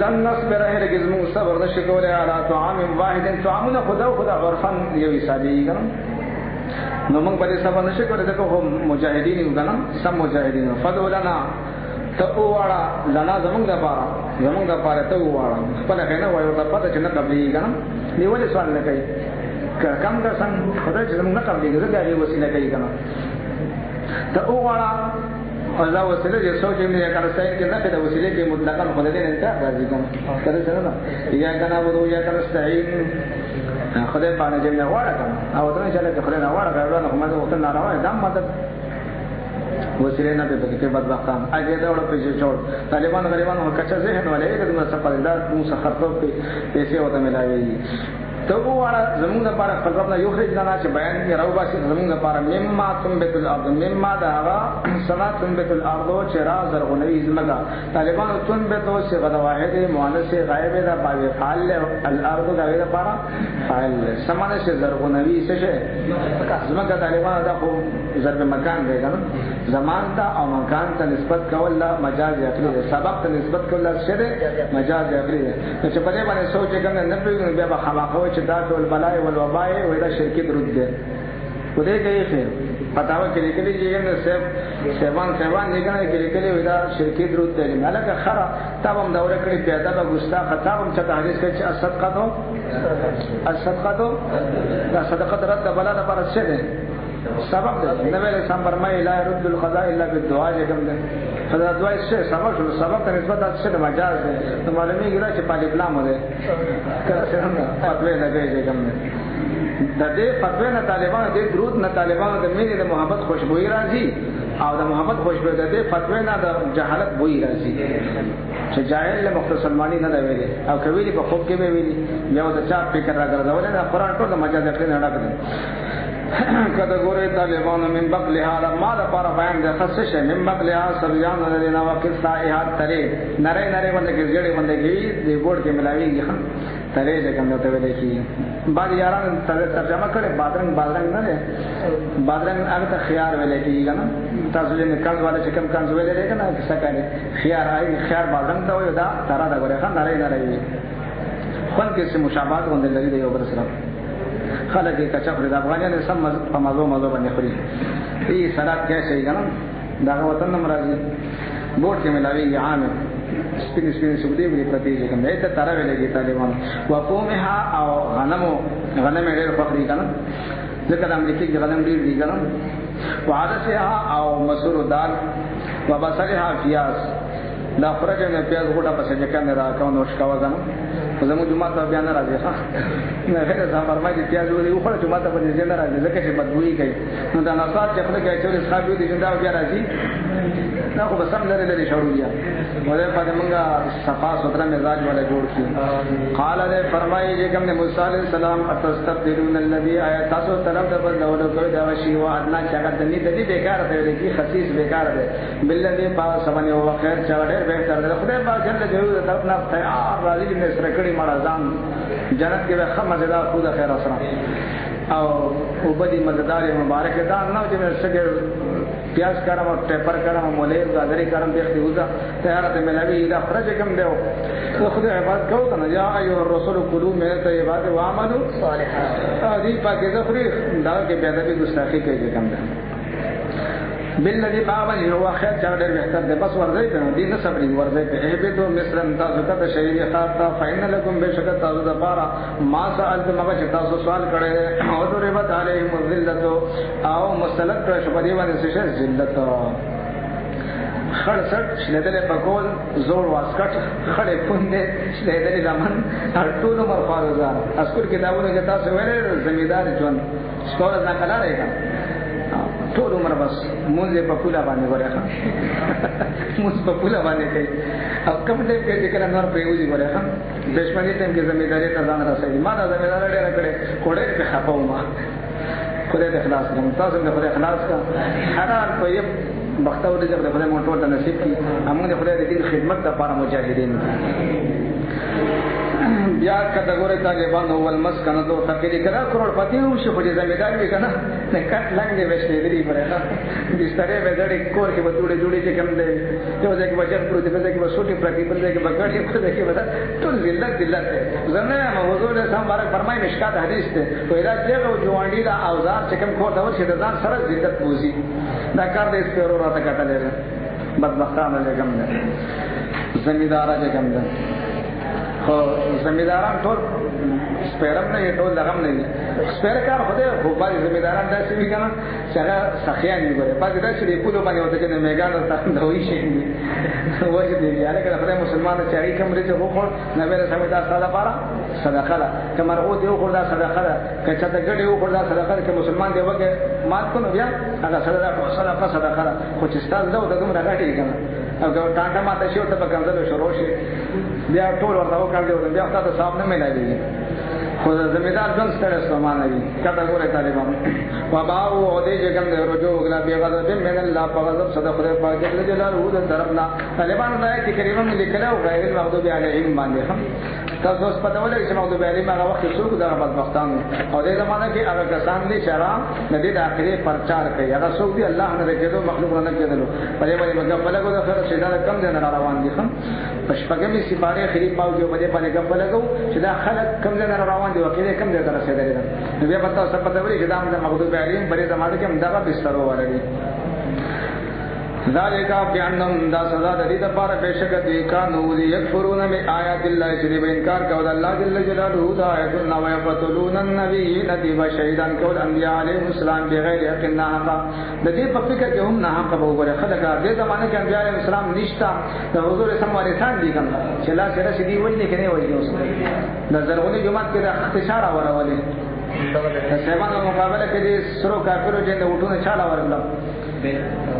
لن نصبر هرگز مو صبر نشکوله علی طعام واحد طعامنا خدا عرفان یو سادی کنه نو موږ باندې صبر نشکوله دغه مجاهدین وګڼه سم مجاهدین فضلنا تقواړه لنا زمونږ د پاره ته وواړه خپل کنه وایو د پته چې نه قبلي کنه نیولې سوال نه کوي کم کا څنګه خدای چې زمونږ نه قبلي ګرځي دا وسیله کوي کنه ته وواړه او دا وسیله چې سوچ یې نه کار ساين کې نه کړه وسیله کې مطلقاً خدای دې انکار راځي کنه کله څنګه نه یا کنه وو یا کنه استعين خدای باندې دې نه واره کنه او ته چې خدای نه واره غواړي نو موږ وته نه راوړل دا مدد وسیله نه به کې بدبختان اګه دا وړ پیسې جوړ طالبان غریبان هو کچا ذهن ولې دغه سفردار مسخر تو پیسې وته ملاوي تو واره زمونږ لپاره خپل رب نه یو خرج نه چې بیان یې راو باسي زمونږ لپاره مما تنبت الارض مما دا صلاه تنبت الارض چې را زرغونوي زمګه طالبان تنبت چې غدا واحد مؤنث غائب دا باوی فعل الارض دا وی لپاره فاعل سمانه چې زرغونوي څه شي زمګه طالبان دا خو ضرب مکان دی کنه زمان ته او مکان ته نسبت کول لا مجاز عقلی دی سبب ته نسبت کول لا څه دی مجاز عقلی دی چې په دې باندې سوچ کنه نه پیږي بیا به خلاقو چې دا ټول بلای او وبای او دا شرکی درود دی خدای کوي خیر پتاوه کې لیکلي چې نه سیوان نه کنه کې لیکلي دا شرکی درود دی ملک خره تابم دا ورکړي پیدا به ګستا خطابم چې حدیث کې چې الصدقه دا صدقه رد بلا د پر څه دی سبب دی نبی علیہ السلام فرمایي لا يرد القضاء الا بالدعاء کوم دی خدا دعای څه سبب ته نسبت څه مجاز دی نو معلومي ګرا چې په اسلام دی کله څنګه فتوی نه کوي کوم دی د دې فتوی نه طالبان د درود نه طالبان د مینې د محبت خوشبوئی راځي او د محبت خوشبوئی د دې فتوی نه د جهالت بوئی راځي چې جاهل له مختصر معنی نه دی ویلي او کوي په خوب کې به ویلي یو د چا فکر راګرځول نه قرآن ټول مجاز نه ډاکړي کته ګوره طالبانو من بقلها ما د پر بیان د خصش من بقلها سبيان لنا وقت سائحات ترې نره باندې کې جوړې باندې کې د بورډ کې ملاويږي ترې څنګه نو ته ویل کی بعد یاران ترجمه کړي بادرنګ نه بادرنګ هغه ته خيار ویل کیږي نه تاسو یې کال والا چې کوم کانز ویل لري کنه څه کوي خيار بادرنګ ته وي دا ترا دا ګوره نره وي خپل کې څه مشابهت غونډه لري د یو بل سره خلک یې کچا پر د افغانانو سم په مازو باندې خوري ای سلام کې شي کنه دا وطن نمرازي بورډ کې ملاوي عام سپین سعودي په پرتی کوم دې ته تر ویلې طالبان وقومها او غنم ډېر فخري کنه ځکه د امریکای غنم ډېر دي کنه وعدسها او مسور دال وبصلها فياس لا خرجه نه پیاز غوټه په څنګه کنه راکاو نو شکاوه کنه زمو جمعه ته بیان راځي ښا نه هغه زمر ما دي پیاز وري خو جمعه ته په دې نه راځي ځکه چې بدبوئی کوي نو دا نصات چې خپل کې چې ښه دي چې دا بیا راځي دا خو بسم لري شروعیا ولې په موږ صفا سوتره مزاج ولا جوړ کی قال له فرمایي چې کوم موسی عليه السلام اتستبدلون الذي آیات تاسو طرف ته بل ډول کوي دا شی او ادنا چې هغه د دې بیکار دی لکه خصيص بیکار دی بلذي پاس سمنه او خیر چاړې به تر خدای پاک جل جلاله طرف نه تیار راځي دې سره کړي مړه ځان جنت کې به مزیدار خود خیر اسره او وبدي مزیدار مبارک دا نه چې څنګه پیاز کارم او ټیپر کارم او مولیر غادری کارم به خدوزه تیار ته ملوي دا خرج کوم دیو خدای عبادت کو کنه یا ایو الرسول کلوا من الطيبات واعملوا صالحا دې پاکه ذخري دا کې به ادبي ګستاخی کوي کوم ده بالذي بابن هو خیر چا ډېر بهتر ده بس ورځي ته دي نه صبري ورځي ته هبه مصر تاسو ته شهري خاطه فإن لكم بشک تاسو د پارا ما سألت مګه چې تاسو سوال کړي او ضربت عليهم الذلت او مسلط کړ شو دی باندې څه ذلت خړسټ شلدل په کول زور واسکټ خړې پوندې شلدل لمن ټول عمر فاروزان اسکول کتابونه کې تاسو ویل زمیدار ژوند څور نه کلا راځي ټول عمر بس مونږ په پولا باندې ورخه مونږ په پولا باندې کوي او کوم ټیم کې چې کله نور په یوځي ورخه دښمنی ټیم کې ځمېداري ته ځان راسي ما دا ځمېداري ډېر کړې کوړې په خپاو ما خدای دې خلاص کړم تاسو دې خدای خلاص کړه حلال طيب بختور دې خدای مونږ ټول ته نصیب کړي موږ دې خدای دې خدمت لپاره مجاهدین بیا کته ګوره طالبان اول مسکنه دو فقیر کړه کروڑپتی هم شي خو دې ځمېدار وي کنه نه کټ لاندې وښلې لري پرېخه بسترې به دړې کور کې بتوړې جوړې چې کوم دې یو ځکه بچر پروت دې ځکه وسوټي پرکی پر ځکه بګړې پر ځکه ودا ټول ذلت زنه موضوع له سم بارک فرمای مشکات حدیث ته ویلا چې او جوانډي دا اوزار چې کوم کور دا ورشي د ځان سره ذلت بوزي دا کار دې سپیرو راته کټلې بدبختانه چې کوم دې زمیدار چې کوم دې خو زمیداران ټول سپیرم نه ټول لغم نه سپیر کار خدای خو باندې ځمیداران داسې وي کنه چې هغه سخیان وي ګوره باندې دا چې په لو باندې وته چې میګان ته دوی شي وایي دې یاره کله خدای مسلمان چې هغه کوم رته خو نه به سمې دا ساده پاره صدقه ده کمر او دی خو دا صدقه ده کچا ته ګډي خو دا صدقه ده چې مسلمان دی وګه مات کو نو بیا هغه صدقه ده خو چې ستاسو دا دغه راټی کنه او ټانټه ماته شو ته په کنځلو شروع شي بیا ټول ورته وکړل بیا تاسو صاحب نه ملایي خو زمیدار ځن ستړي سامان دي کته ګوره طالبان وباو او دې جګم د رجو غلا بیا غضب من الله په غضب صدق خدای پاک جل جلاله د طرفنا طالبان د آیت کریمه مې لیکلو غیر المغضوب علیهم باندې تاسو اوس په ډول کې مغضوب علیهم هغه وخت څوک د بدبختان او دې زمانہ کې هغه کسان دي چې را د دې د اخري پرچار کوي هغه څوک دي الله نه کېدو مخلوق نه کېدلو په دې باندې مګه بلګو د خیر شیطان کم دي نه روان دي خم پښپګمې سپاره خري پاو جو په دې باندې کم بلګو چې دا خلک کم دي نه روان دي وکړي کم دي تر رسیدلې نو بیا پتا اوس په دې چې دا د مغضوب علیهم په دې زمانہ کې هم دغه بستر ورغلي ذالک بیانم دا سزا د دې لپاره بشک دوی کانو یکفرون بآیات الله چې به انکار کوي الله جل جلاله د آیاتنا و یقتلون النبیین دی شهیدان کول انبیاء علیهم السلام بغیر حق نه حق د دې په فکر کې هم نه حق به وګړي خلک د زمانه کې انبیاء علیهم السلام نشتا د حضور سمواري ثان دي کوم چې لا سره سدي ولې کني وایي اوس د زرغونی جمعه کې د اختصار اورولې د سیمانو مقابله کې د سرو کافرو جن وټونه چاله ورغلم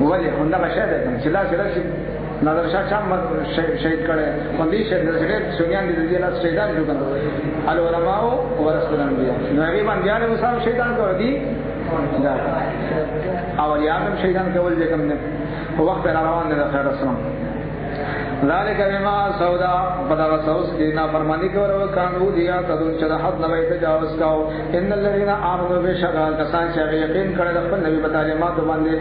ولی هنده شهید کړي چې لا سره نادر شاه شام شهید کړي باندې شهید سره سنیان دي د لاس شهیدان جوړ کړي العلماء ورثه الانبیاء نو هغه باندې یاره مسلمان شهیدان کړي دي دا اولیاء هم شهیدان کول دي کوم نه وخت روان دي خیر اسلام ذالک بما سودا بدر سوس دینا فرمانی کو ورو کانو دیا تدون چد حد نوی تجاوز کاو ان الذين امنوا بشغال کسان چې یقین کړل خپل نبی په تعلیمات باندې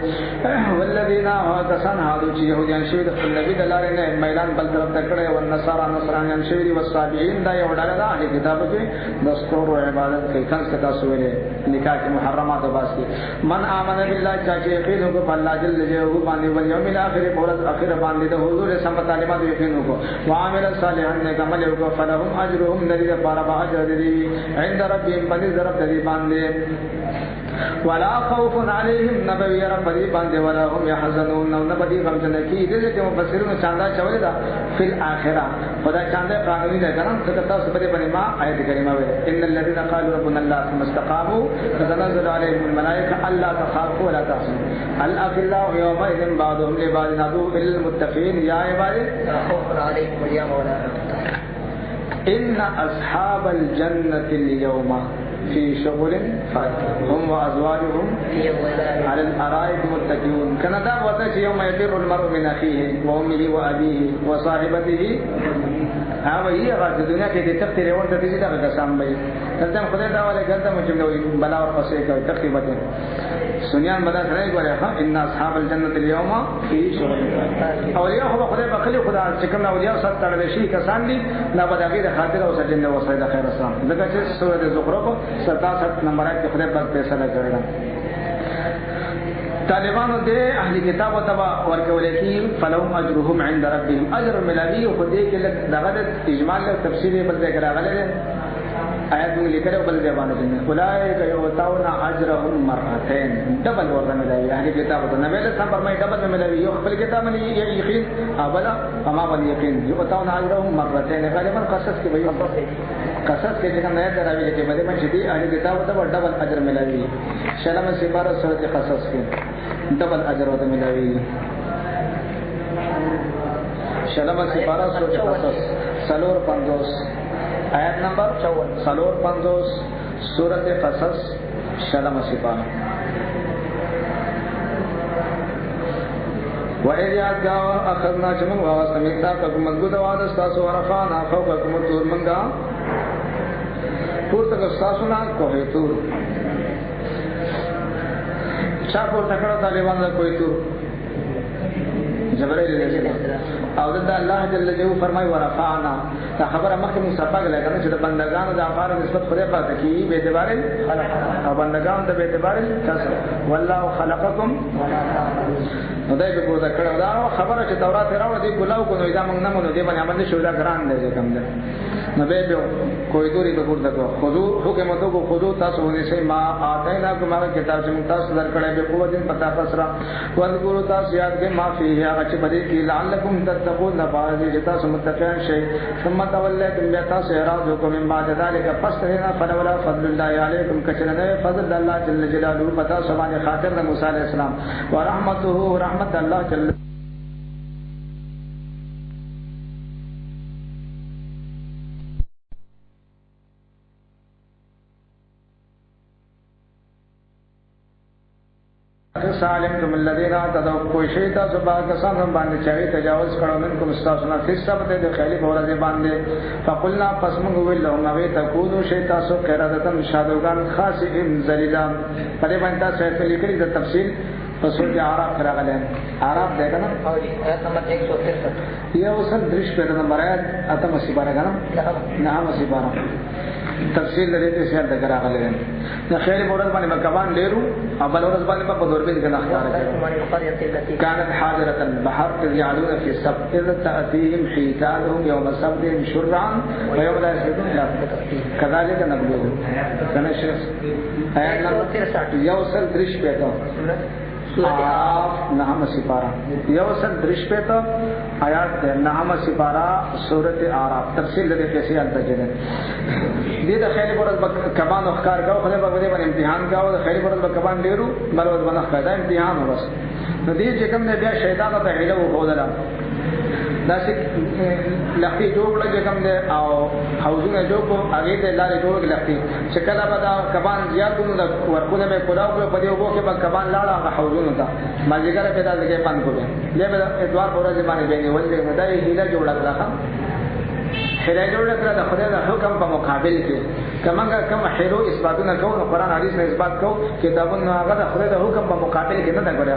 والذین کسان هادو چې يهوديان شوی د خپل نبی د لارې نه میدان بل طرف ته کړي او نصارا نصرانیان شوی او صابئین دا یو ډول ده د کتاب کې دستور او عبادت کوي څنګه تاسو ویلې نکاح کې محرمات وباسي من امن بالله چې یقین کو الله جل جلاله باندې او یوم الاخر پورز اخر باندې د حضور سم تعلیمات یقین کو وعمل صالحا نیک عمل کو فلهم اجرهم الذي بارا اجر دی عند ربهم بني ذرب دی باندې ولا خوف عليهم نبوي رب دی باندې ولا هم يحزنون نو نبدي غم جن کی دې کې مفسرون چاندا چولې دا فل اخره خدا چاندا قانوني ده کنه څه تاسو په دې باندې ما آیت کریمه وې ان الذين قالوا ربنا الله ثم استقاموا تتنزل عليهم الملائكه الا تخافوا ولا تحزنوا الاخلاء يومئذ بعضهم لبعض عدو الا المتقين يا عبادي خوف عليكم اليوم ولا ان اصحاب الجنه اليوم في شغل هم وازواجهم على الارائك متكئون كان دا وته چې يوم يفر المرء من اخيه وامه وابيه وصاحبته هغه یې هغه د دنیا کې د تخت ریوان ته دي دا قسم به دلته خدای دا ولا ګرځم چې نو بلا ور پسې کوي تقریبا سنیان بدا سره ګورې ها ان اصحاب الجنه اليوم في شغل اولیاء خو خدای بخلی خدا چې کوم اولیاء سره تړل شي کسان دي لا بدغه د خاطر او سجن او سید خیر اسلام دغه چې سورۃ زخرف 67 نمبر کې خدای پاک فیصله کړی طالبانو دې اهلی کتاب او تبع ورکول کی فلهم اجرهم عند ربهم اجر ملاوی او دې کې دغه اجمال او تفسیر بل ذکر راغله آیات میں لکھے بل ځای باندې اولئک یؤتون اجرهم مرتين ډبل ورته ملایي اهلی کتاب ته نبی له سم فرمایي ډبل ملایي یو خپل کتاب باندې یقین اولا فما باندې یقین یؤتون اجرهم مرتين غالبا قصص کې وایي قصص کې څنګه نه دراوي چې باندې باندې دي اهلی کتاب ته ډبل اجر ملایي شلم سپاره سورۃ قصص کې ډبل اجر ورته ملایي شلم سپاره سورۃ قصص سلور 50 آیت نمبر 54 سورۃ قصص شلم سپارہ وَإِذْ يَعْدَّا أَخَذْنَا جَمَنْ وَاسْتَمِيْتَا كَكُمْ مَضْبُوطَ وَعَدَسْتَاسُ وَرَفَعْنَا فَوْقَكُمُ الطُّورَ مَنْگَا پورته کستاسونا کوه تور چا پورته کړه طالبان د کوه تور جبرائیل علیہ السلام او د الله جل جلاله فرمای ورفعنا دا خبره مخکې مصطفی لګنه چې د بندگانو د افعال نسبت خدای پاک کی به اعتبار او بندگانو د به اعتبار تاسو والله خلقکم نو دای په پوزا کړه دا خبره چې تورات راوړه دی ګلاو کو نو دا موږ نه مونږ دې باندې عمل شو دا ګران دی کوم ده نو به کوئی دوری به ورته کو خذو حکم تو کو خذو تاسو ونی سي ما اتینا کو ما کتاب چې موږ تاسو درکړې به قوت پتا پسرا وذکروا تاسو یاد کې معافي هغه چې بری کې لعلکم تتقون نباز چې تاسو متقین شئ ثم توليتم تاسو اراده کوم ما ذلك فاستهنا فلولا فضل الله علیکم کچنه فضل الله جل جلاله پتا سبحانه خاطر د موسی علیہ السلام ورحمته رحمت الله جل سالمتم الذين اعتدوا کوئی شی تاسو باکسان باندې چاوي تجاوز کړو منکم استاسنا فی سبت د خلیف اورځ باندې فقلنا قسم ویل لهم نو تکونو شی تاسو قرادتن شادوغان خاصین ذلیلا پدې باندې تاسو لیکلي د تفصیل فصول اعراف راغله اعراف دغه نه او آیت نمبر 163 یو سل درش په نمبر آیت اتم سیباره غنم نعم سیباره تفصیل دې ته شهر دغه راغله د خیر ورځ باندې مکبان ډیرو اول ورځ باندې په دوربین کې نختار كانت حاضرة البحر يعلون في السبت إذ تأتيهم حيتانهم يوم سبتهم شرعا ويوم لا يسبتون كذلك نبلوهم كان الشيخ يوصل درش بيته آف نحم سپارہ یوصل درش پيته آیات نحم سپارہ سورت آراف تفصیل دې کیسے الته جنه دې د خیر ورځ کبان اخکار کاو خدای په دې باندې امتحان کاو د خیر ورځ کبان ډیرو بل ورځ باندې قاعده امتحان وبس نو دې چې کوم نه بیا شیطان ته هیله وکړه دا چې لختي جوړ لګي کوم دې او حوضونه جوړ کو هغه ته لارې جوړ کې لختي چې کله به دا کبان زیاتونه د ورکونه به کولاو په دې وګو کې به کبان لاړه حوضونه ته ماجیګره پیدا لګي پان کو دې به ادوار ورځ باندې به ولې نه دا هیله جوړ کړه هیله جوړ کړه د خدای د حکم په مقابل کې کمنګه کوم هیرو اثباتونه کوو قرآن حدیث نه اثبات کوو کتابونه هغه د خدای د حکم په مقابل کې نه دا غوړي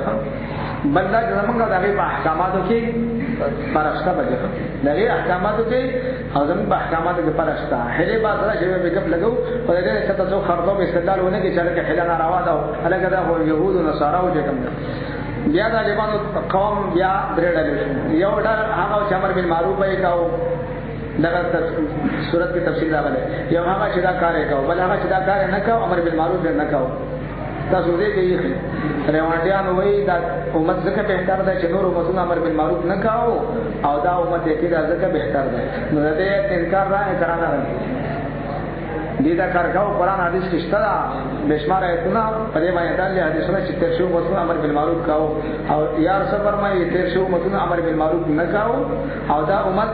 بلدا زمونږ د هغه احکاماتو کې پرشتہ بجه دغه احکاماتو کې او زموږ په احکاماتو کې پرشتہ هله بازار شوی به کپ لګو په دې څه ته خرطو به استدلال ونه کې چې لکه هله ناروا ده هلکه دا يهود او نصارا او کوم بیا د لیبانو قوم بیا درېډل یو ډول هغه چې امر بالمعروف وایي کاو دغه صورت کې تفصیل راغله یو هغه چې دا کار وکاو بل هغه چې دا کار نه کاو امر بالمعروف نه کاو تاسو دې کې یې روانډیان وایي دا امت ځکه بهتر ده چې نور امتونه امر بالمعروف نه کاو او دا امت کې دا ځکه بهتر ده نو دې انکار راځي کرانه دې دا کار کاو قرآن حدیث کې شته بشمار ایتونه په دې باندې دا حدیثونه چې تر شو امتونه امر بالمعروف کاو او یار صبر مې تر شو امتونه امر بالمعروف نه کاو او دا امت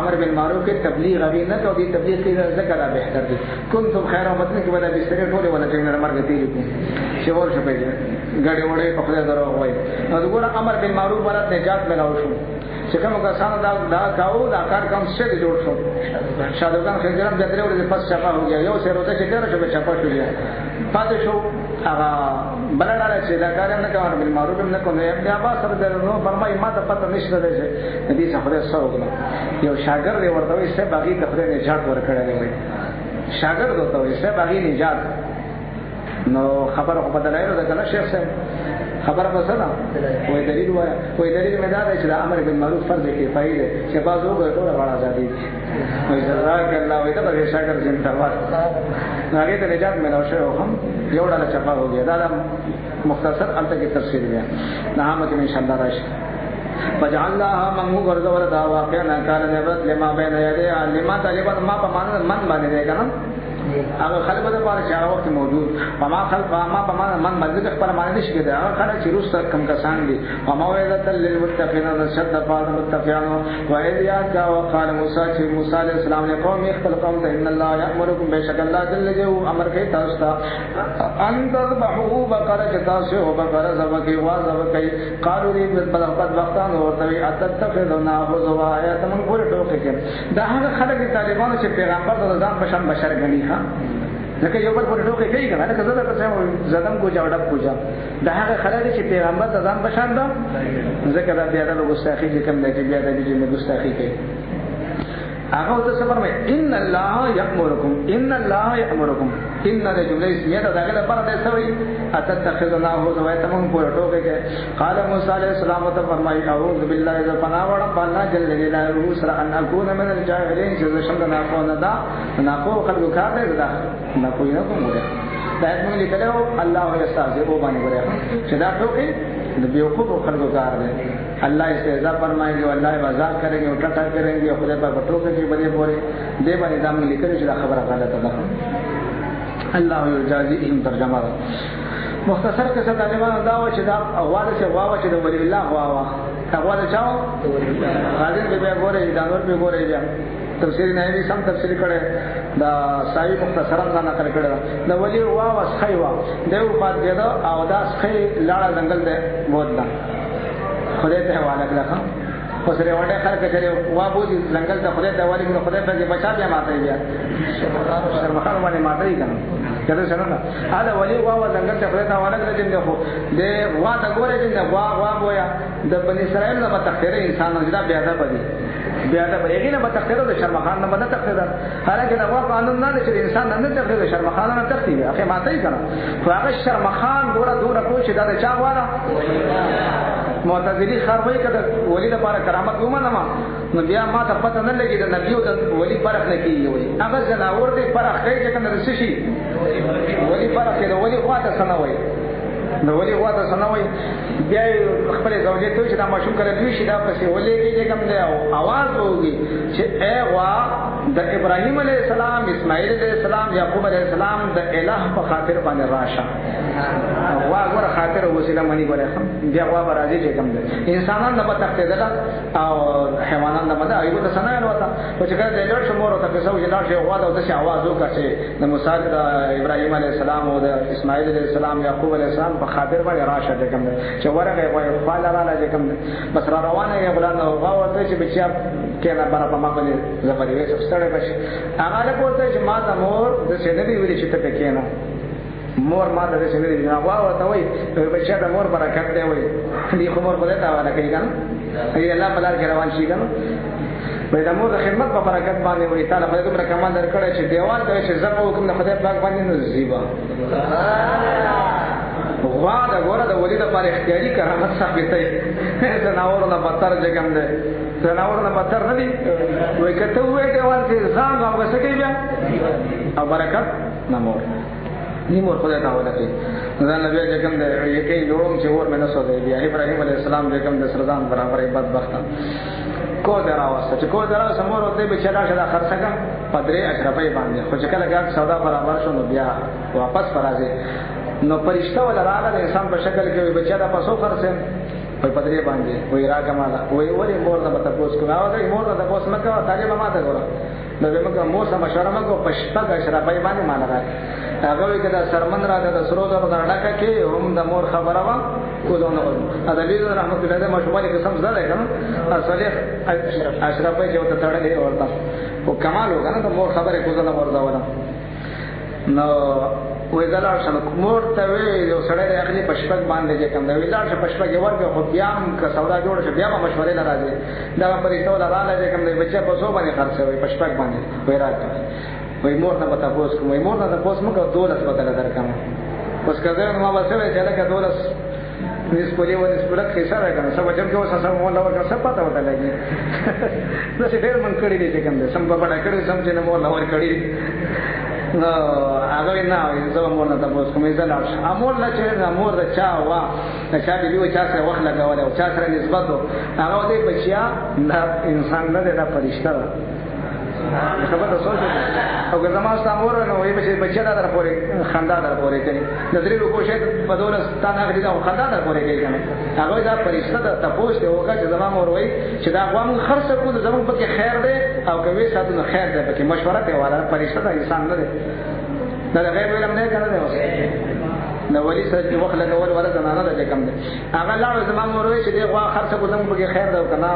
امر بالمعروف کې تبلیغ غوی نه کوي تبلیغ کې ذکر بهتر دي کنتم خیر امتن کې ولا بستر ټوله ولا څنګه مرګ دی چې ور شپه دې غړې وړې په خپل درو وای نو وګوره امر بالمعروف ولا نجات ملاو شو چې کوم کسان دا کاو دا کار کوم څه جوړ شو شادوغان خنجرم د درې ورځې پس چپا هو گیا یو سره چې ډېر شو چپا شو یا پاتې شو هغه بلډاله چې دا کار نه کوي بالمعروف نه کوي ابن عباس رضی الله عنه فرمایي ما ته پته نشته ده چې دې څخه سره وکړه یو شاګرد ورته وي چې باغی ته خدای نجات ورکړی وي شاګرد ورته وي چې باغی نجات نو خبره په بدلایو ده کنه شیخ صاحب خبره پس ده وای دلیل وای دلیل مې دا چې امر بالمعروف فرض کفایي ده چې بازو به ټول غواړي ازادي وای جزاک الله وای دا به شاګرد زنده وای هغه ته نجات مې راوښه هم یو ډول چپا هو گیا دا مختصر انت کی تفسیر ہے نام کې ان شاء الله راشي فجعلناها من غرض وردا واقعا كان نبت لما بين يديه لما طالبا ما بمان من باندې ده کنه هغه خلک د پاره چې هغه وخت موجود فما خلق ما بمان من باندې خپل معنی نشي کېده هغه خلک چې روس کم کسان دي وموعظه للمتقين نشد بعض المتقين واذ يا وقال موسى چې موسی عليه السلام له قوم خپل قوم ته ان الله يأمركم بشك الله جل جلاله امر کوي تاسو ته ان تذبحوا بقره تاسو او بقره ذبح کوي قالوا لي بالبلغت وقتان ورته اتتخذنا هزوا آیات من پورې ټوکې کې دا هغه خلک طالبانو چې پیغمبر د ځان بشن بشر غني ها لکه یو بل په ټوکې کوي کنه لکه زه درته زدم کو جوړب کو جا دا هغه خلک چې پیغمبر ته ځان بشان ده ځکه دا بیا د ګستاخی چې کوم دی چې بیا د دې ګستاخی کوي هغه ته څه فرمایي ان الله یامرکم ان الله یامرکم ان د جمله اسمیه دا دغه لپاره د سوي اتتخذنا هو زوایتم په ټوکې کې قال موسی علیہ السلام ته فرمایي اعوذ بالله اذا فنا وړم الله جل جلاله سر ان اكون من الجاهلين چې شند نه کو نه دا نه کو خلکو کار دی دا نه کوی نه کوم دا موږ لیکلو الله یستعذ او باندې ګره چې دا ټوکې د بیوقوف خلکو کار دی اللہ استهزاء فرمائیں گے اللہ مذاق کریں گے اٹھا کریں گے خدا پر بٹو کے بڑے بورے دے بنی دام لکھے جو خبر غلط ہے اللہ یجازیہم ترجمہ مختصر کے ساتھ علماء دعوت شدا اول سے واو چې د ولی الله واوا اول چاو غالب به ګوره دانور به ګوره بیا تفسیر نه وی سم تفسیر کړي دا سایه مختصرا ځان کړ کړه د ولی واوا سخیوا دیو پات دیدا او دا سخی لاړه ځنګل ده بوتلا خدای ته حواله کړه خو سره وړه خلک چې وا بوزي ځنګل ته خدای ته والی نو خدای په بچا بیا ماته بیا شرمخان باندې ماته یې کنه کله څنګه نه اله ولی وا ځنګل ته خدای ته حواله کړه چې خو دې وا د ګوره چې وا بویا د بنی اسرائیل نه متخیر انسان نه بیا ده پدی بیا ده بریګی نه متخیر د شرمخان نه مده تخیر حالانکه دا وا قانون نه چې انسان نه تخیر شرمخان نه تخیر اخی ماته یې کنه خو هغه شرمخان ګوره دوره کوشش دا چا واره معتزلی خرابای کده ولی د پاره کرامت ومنه ما نو بیا ما ته پته نه لګی د نبی او د ولی فرق نه کیږي ولی هغه جناور دې فرق کوي چې کنه رسشي ولی فرق دی ولی خواته سنوي نو ولی خواته سنوي بیا خپل زوجې ته چې دا ماشوم کړه دوی شي دا پسې ولې کې کوم دی आवाज وږي چې اے وا د ابراهیم علیه السلام اسماعیل علیه السلام یعقوب علیه السلام د الہ په خاطر باندې راشه وا غره خاطر وسیله منی ګره بیا وا راځي چې کوم دی انسانان نه پتاخته ده او حیوانات نه مده ایو ته سنای نو تا چې کله د لور شمور ته څو چې لاړ شي وا د څه आवाज وکړي د موسی د ابراهیم علیه السلام او د اسماعیل علیه السلام یعقوب علیه السلام په خاطر باندې راشه چې کوم دی چې ورغه وای خپل رااله چې کوم دی بس را روانه یې غلان او غاوته چې بچیا کله بار په ما باندې زبرې وې ستړي بشي هغه له کوته چې ما د مور د سینې ویلې چې ته پکې نه مور ما د سینې دی نو غواړم ته وای بچیا د مور برکت دی وای دې خو مور بده تا ولا کوي کنه ای الله په لار کې روان شي کنه په د مور د خدمت په برکت باندې وای تعالی په کومه کمال درکړی چې دیوال ته چې زکه حکم د خدای پاک باندې نصیبا غوا د ګوره د ولید لپاره اختیاري کرامت ثابت دی زناور نه بدتر جګم دی زناور نه بدتر نه دی وای کته وای دیوال چې ځان هغه څه کوي بیا او برکت نمور نیمور خدای ته ولا کوي ځان نبی جګم دی یکي جوړم چې ور مې نه سو دی بیا ابراهيم عليه السلام جګم د سردان برابر بدبخت کو دراوسته چې کو دراو سمور ته به چلا شدا خرڅه پدری اشرفای باندې خو چې کله ګټ سودا برابر شو نو بیا واپس فرازه نو پرشتہ ولا راغله د انسان په شکل کې بچا د پاسو خرڅه په پدری باندې وای را کماله وای وری مور د تاسو کو نو دا مور د تاسو مکه طالب ما ته ګوره نو موږ مور سره مشوره موږ پښتا د اشرفای باندې مان راځي هغه وی کدا سرمن را د سرو د ډاکه کې هم د مور خبره وا کو دونه دا دې رحمت الله دې مشوره کې سم زده کنه اصله اشرفای چې وته تړلې ورته او کمال وګنه د مور خبره کو دونه ورځه وره نو وې دلار شنو مور ته وی یو سړی راغلی پښپک باندې چې کوم دا ویلار چې پښپک یې ورګه خو بیا هم که سودا جوړ شي بیا به مشورې نه راځي دا په پرېښتو لاله چې کوم دی بچا په سو باندې خرڅ وي پښپک باندې وې راځي وې مور ته پتا پوس کوم وې مور ته پوس مګو دولت بدل درکم اوس کله ما وسوي چې لکه دولت نس پولی ونس پرک حساب کنه سب جام کې وسه سم مولا ورکړه سب پتا وته لګي نو چې ډېر من کړی دي چې کوم دی سم په پټه کړی سم چې مولا ور کړی نو هغه نه زه مور نه تاسو کومې ځل امور نه چې امور د چا وا چا دی وی چا سره وخت لګول او چا سره نسبت هغه دې بچیا نه انسان نه ده فرشتہ خبره سوچو او که زما ستامور نو وی بچیا در پورې خندا در پورې کوي نظرې کو شه په دولت ستانه غړي دا خندا در پورې کوي کنه هغه دا فرشتہ د تاسو ته وګه چې زما مور وی چې دا غوام خرڅ کو زمون پکې خیر ده او کوي ساتنه خیر ده پکې مشوره کوي والا فرشتہ د انسان نه ده دا غیر علم نه کنه ده نو ولی سره وخت لګول ولا زنانه ده کوم ده هغه لا زما مور وی چې دا غوا خرڅ کو زمون پکې خیر ده کنه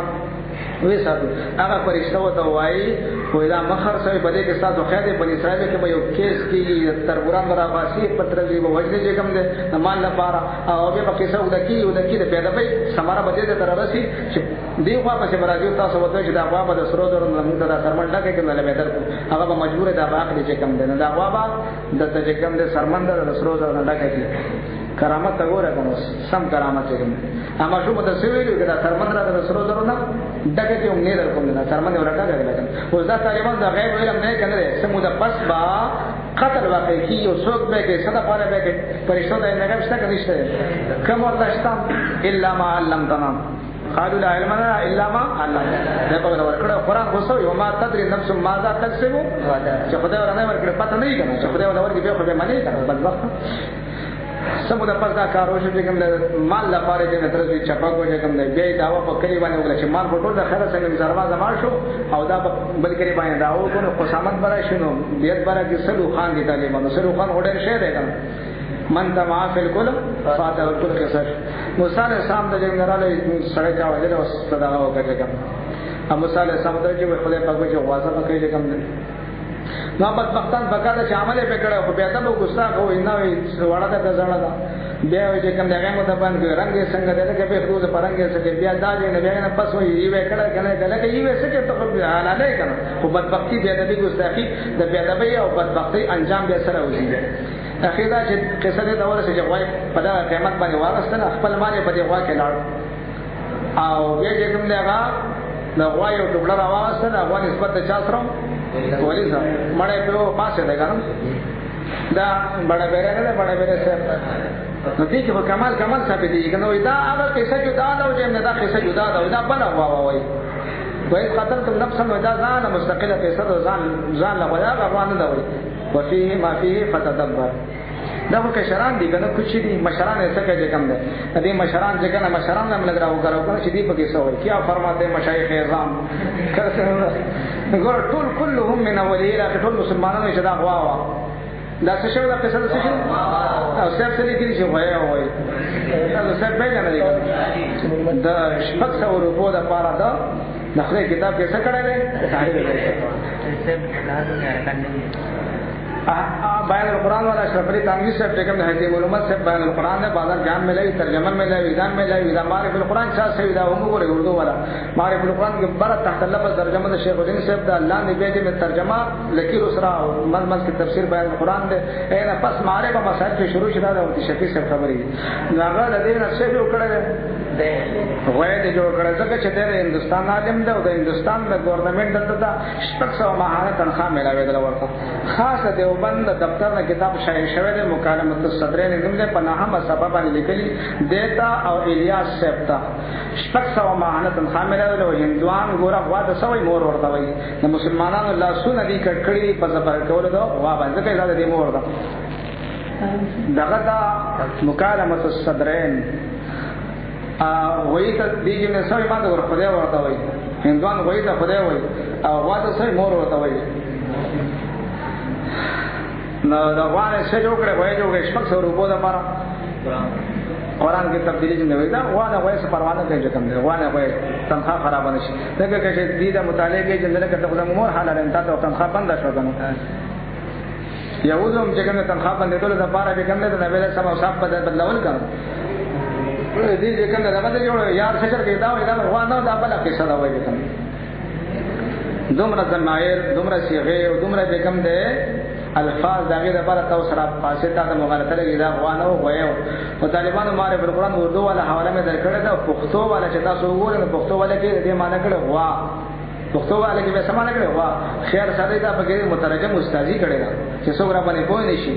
وې ساتو هغه فرشتہ وته وایي وې دا مخر سوي بده کې ساتو خیر په اسرائیل کې به یو کیس کې تربوران برا باسي پتر دی وجه چې کوم ده مال لپاره او به په کیسه ودکی د پیدا به سماره بده ته ترسي چې دی خو په سمراجو تاسو وته چې دا غوا به سرو درو موږ دا سرمنډه کې کنه له بدر هغه به مجبور دا باقي چې کوم ده دا غوا به د ته کوم ده سرمندر د سرو درو نه ډکه کی کرامت وګوره کنه سم کرامت چې کوم اما شو متصوی ویلو دا سرمندر د سرو درو نه ډکه کې هم نه در کوم نه سرمندر ورکا غږ لګن اوس دا طالبان دا غیب علم نه کنه سمو د پس با قتل واقع کی یو څوک به کې صدا پاره به کې پرېښو دا نه غوښته کنيشته کوم ورته الا ما علمتنا قالوا لا علم لنا الا ما علمنا دا په ورکړه قرآن غوسو یو ما تدري نفس ماذا تكسب چې خدای ورنه ورکړه پته نه کېږي چې خدای ورنه به خو به معنی کنه بدبخت سمو د پردا کارو چې کوم مال لپاره دې ترځي چپاکو چې کوم دی بیا دا په کلی باندې وګړي چې مال ټول د خیره څنګه زرمازه ما شو او دا بل کلی باندې دا او کو قسامت برا شنو بیت برا کې سلو خان دي طالبانو سلو خان وړل شه دی کنه من تمع فی الکل فاتح الکل قصر موسی علیہ السلام د جنرال سره کا وجه او صدا او کړه کوم موسی علیہ السلام د چې خدای په کوجه واسه پکې کوم نو بدبختان بکاله چې عمل په کړه خو بیا ته وو ګستاخ او نه وي وړه د ځړه دا بیا چې کوم دغه مو ته باندې رنگ څنګه دغه په خروج پرنګ څنګه بیا دا نه بیا نه پس وي وی کړه کنه دغه یې څه ته خو حلاله کنه خو بدبختی بیا د ګستاخی د بیا د بیا او بدبختی انجام بیا سره وځي اخیرا چې قصه دې دا ورسې چې وای په دا قیامت باندې واغستنه خپل مال په دې وا کې لاړ او بیا چې کوم دغه د وای او ټوبل راوستنه هغه نسبت چا سره ولی سره مړې په پاسه ده ګان دا بڑا بیره نه بڑا بیره سره نو دې کې په کمال ثابت دي کنه دا هغه قصه جدا ده او چې دا قصه جدا ده دا بل وای وای قتلتم نفسا ودا ځان مستقله قصه ځان لا ویا غوانه ده وای وفيه ما فيه فتدبر دا خو شران دي کنه کچھ دي مشران ایسا کوي کوم ده دې مشران چې کنه مشران هم لګراو کنه چې دې پکې سوال کیا فرماتے مشایخ اعظام ګور ټول كلهم من اولئک ټول مسلمانانو چې دا غوا دا څه شو دا قصه څه شو او څه څه دي چې وای وای دا څه به نه دی دا شپږ سو روپو د پاره دا نخره کتاب کې څه کړه دی بیان القرآن والا اشرف علی تانوی صاحب ٹیکم نے حدیث علومت سے بیان القرآن نے بازار جان میں لئی ترجمہ میں لئی ویدان میں لئی ویدان معرف القرآن شاہ سے ویدان امور اردو والا معرف القرآن کے بڑا تحت لفظ ترجمہ دے شیخ الدین صاحب دا اللہ نے بیجے میں ترجمہ لکیر اسرا مز کی تفسیر بیان القرآن دے اینا پس معرف مسائل کی شروع شدہ دے ہوتی شفیع سے خبری ناغا لدین سے جو کڑے دے غوی دے جو کڑے زکر چھتے دے ہندوستان عالم دے و دے ہندوستان دے گورنمنٹ دتا شپک سو ماہانہ تنخواہ ملاوے دے ورطا خاص دے بند دفتر نے کتاب شائع شوه دے مکالمۃ الصدرین نوم دے پناهمه سبب باندې لیکلی دیتا او الیاس سپتا شپږ سو ماهانه تنخواه ملاوي او هندوان ګوره غوا د سوي مور ورته وي د مسلمانانو الله سونه دي کړکړي په زبر کول دا غوا باندې کې زړه دې مور دا دغه دا مکالمۃ الصدرین وای ته دیږي نه سوي باندې ورته ورته وي هندوان وای ته خدای وي او غوا د سوي مور ورته وي نو دا وانه څه جوړ کړي وای جوړ شپږ سو روپو دا پاره قرآن کې تبدیلی نه وي دا وانه وای څه پروانه کوي چې کوم دی وانه وای تنخواه خراب نشي دغه کې چې دې د مطالعه کې جندل کړه خو مور حاله نه تا ته تنخواه بند شو کنه یوزم چې کوم تنخواه بند ټول د پاره به کوم دی د نبی سم او صاحب په بدلول کړه دې کوم دا باندې جوړ یار څه کې دا وای دا وانه دا بل کې صدا وای کوم دومره ضمائر دومره صيغه او دومره به کوم دی الفاظ داغه لپاره تاسو سره فاسده د مغالطه لري دا غوانه وایو او طالبانو ماره پر قرآن اردو والا حواله مې درکړه دا پښتو والا چې تاسو وګورئ پښتو والا کې دې معنی کړه وا پښتو والا کې به سمانه کړه وا خیر سره دا پکې مترجم استادي کړي دا چې څوک را باندې پوه نشي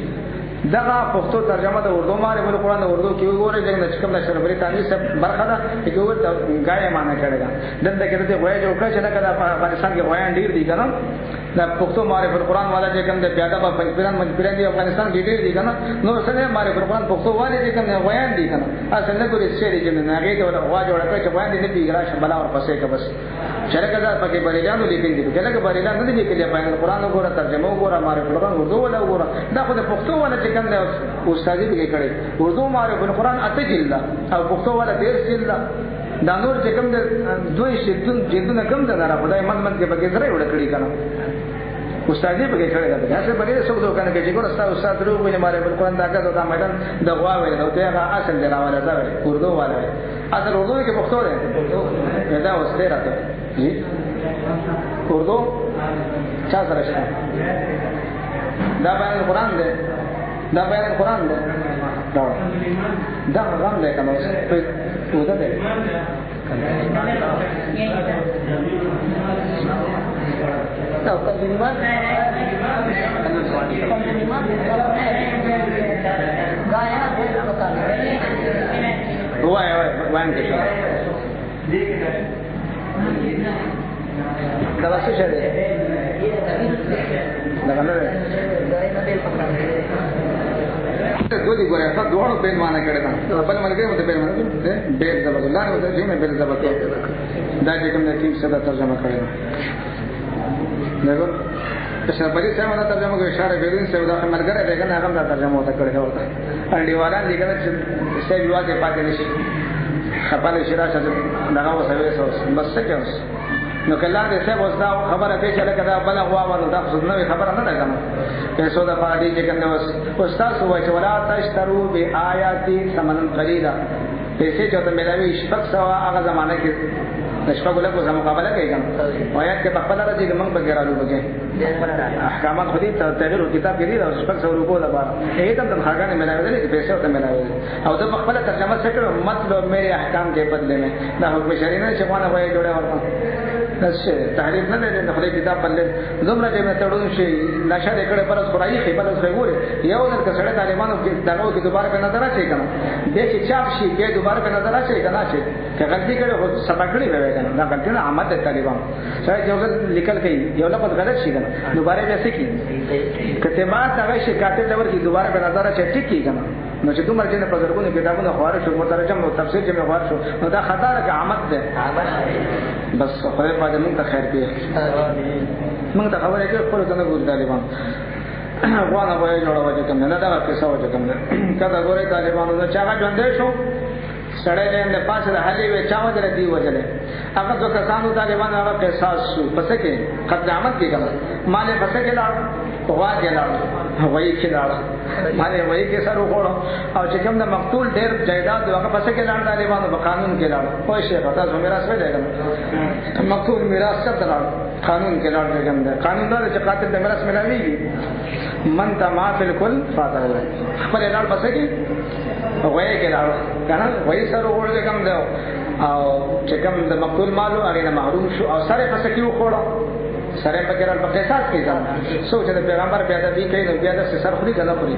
دغه پښتو ترجمه د اردو ماره پر قرآن اردو کې وګورئ چې کوم نشر بریتانی سب برخه ده چې وګورئ غایا معنی کړه دلته کې دې وایي جوړ کړه چې دا افغانستان کې وایي ډیر دي کنه دا پښتو معرف القرآن والا چې کوم د پیاده په پنځپیران مجبوران دی افغانستان کې ډیر دي کنه نو څنګه معرف القرآن پښتو والا چې کوم وایي دي کنه اصل نه ګوري چې دې نه هغه ته وا جوړ کړ چې وایي دې پیګرا شبلا اور پسې کا بس شرکت دا پکې بریجانو لیکل دي کله کې بریجان نه لیکل دی په القرآن وګوره ترجمه وګوره معرف القرآن اردو ولا وګوره دا خو د پښتو والا چې کوم استادي به کړي اردو معرف القرآن اته جلد او پښتو والا 13 جلد دا نور چې کوم د دوی جلدونه کم ده نه خدای من کې پکې سره وړ کړی کنه استادې پکې کړی دا څه پکې څه دوه کنه کې چې ګور استاد درو ویني ماره بل قرآن دا کا دا میدان د غوا وې نو ته هغه اصل دی راواله دا اردو والا اصل اردو کې پښتو ده دا اوس ته راته جی اردو چا سره شته دا بیان قرآن دی دا بیان قرآن دی دا غم دی کنه په ودا دی No, continuar. Gaya وين كده ده بس شيء ده كمان دوی ګورې تاسو دوه په معنا کړه دا بل ملګری مته په معنا ده ډېر زبر الله نو دې نه ډېر زبر دا چې کوم نتیجه سره ترجمه کړی دغه تشابهي څنګه دا ترجمه کوي اشاره کوي چې دا ملګری به کنه هغه دا ترجمه وته کړی ورته انډیوالان دي کنه چې سې یواته پاتې نشي خپل شرا چې دغه وسوي بس څه کوي نو کله دې څه وځدا خبره دې چې لکه دا بل هوا ورو دا خصوصي خبره نه ده کنه پیسو د پاره دې کنه استاد وای چې ولا تشترو بیااتی ثمنن قلیلا پیسې چې ته ملاوي شپږ سوا هغه زمانه کې نشپږ له کوم مقابله کوي کنه وایي چې په خپل راځي موږ به ګرالو بګي احکامات خو دې تغیر کتاب کې دي او شپږ سو روپو لپاره هیڅ هم د خاګانې ملاوي دي پیسې ته ملاوي او د خپل ترجمه څه کړو مطلب میرے احکام کې بدلې نه دا حکم شری نه چې مونږ وایي جوړه ورته نشه تحریف نه لري د خپل کتاب بدلې زمره چې متړون شي نشه دې کړه پر خورایي خبره خو وره یو ځل کسړه طالبانو کې دغه کې دوباره په نظر اچي کنه دې چې چاپ شي کې دوباره په نظر اچي کنه چې غلطي کړي خو سبا کړی وای کنه دا غلطي نه عامه د طالبان سره یو ځل لیکل کوي یو لفظ غلط شي کنه دوباره بیا سکی کتابات هغه شي کاټه دور کې دوباره په نظر اچي ټکی کنه نو چې دومره چې په زرګونو کتابونو خواره شو مترجم او تفسیر چې مې خوار شو نو دا خطا ده عامت ده بس خدای پاک موږ ته خیر کړي موږ ته خبره کوي خپل څنګه ګور طالبان غواړم وایي جوړه وځي کوم نه دا کیسه وځي کوم نه کله ګورې طالبانو چې هغه ژوندې شو سړی له پاسه د حلي وې چا وځل دی وځل هغه دوه کسانو طالبانو هغه قصاص شو پس کې قدامت کې کوم مالې پس کې لاړ غوا کې لاړ وایي کې لاړ مالې وایي کې سره وړو او چې کوم د مقتول ډېر جایداد هغه پس کې لاړ طالبانو په قانون کې لاړ خو شي پتا زموږ میراث وې دی مقتول میراث څه لاړ قانون کې لاړ دی کوم قانون دا چې قاتل د میراث ملاويږي من تما بالکل فاتح خپل لاړ پس کې وایي کې لاړ کنه وایي سره وړل کوم دا او چې کوم د مقتول مالو هغه نه محروم شو او سره پس کې وخوړه سره په کې راځي په قصاص کې ځم سوچ د پیغمبر بیا د دې کې نو بیا د سر خوري کنه خوري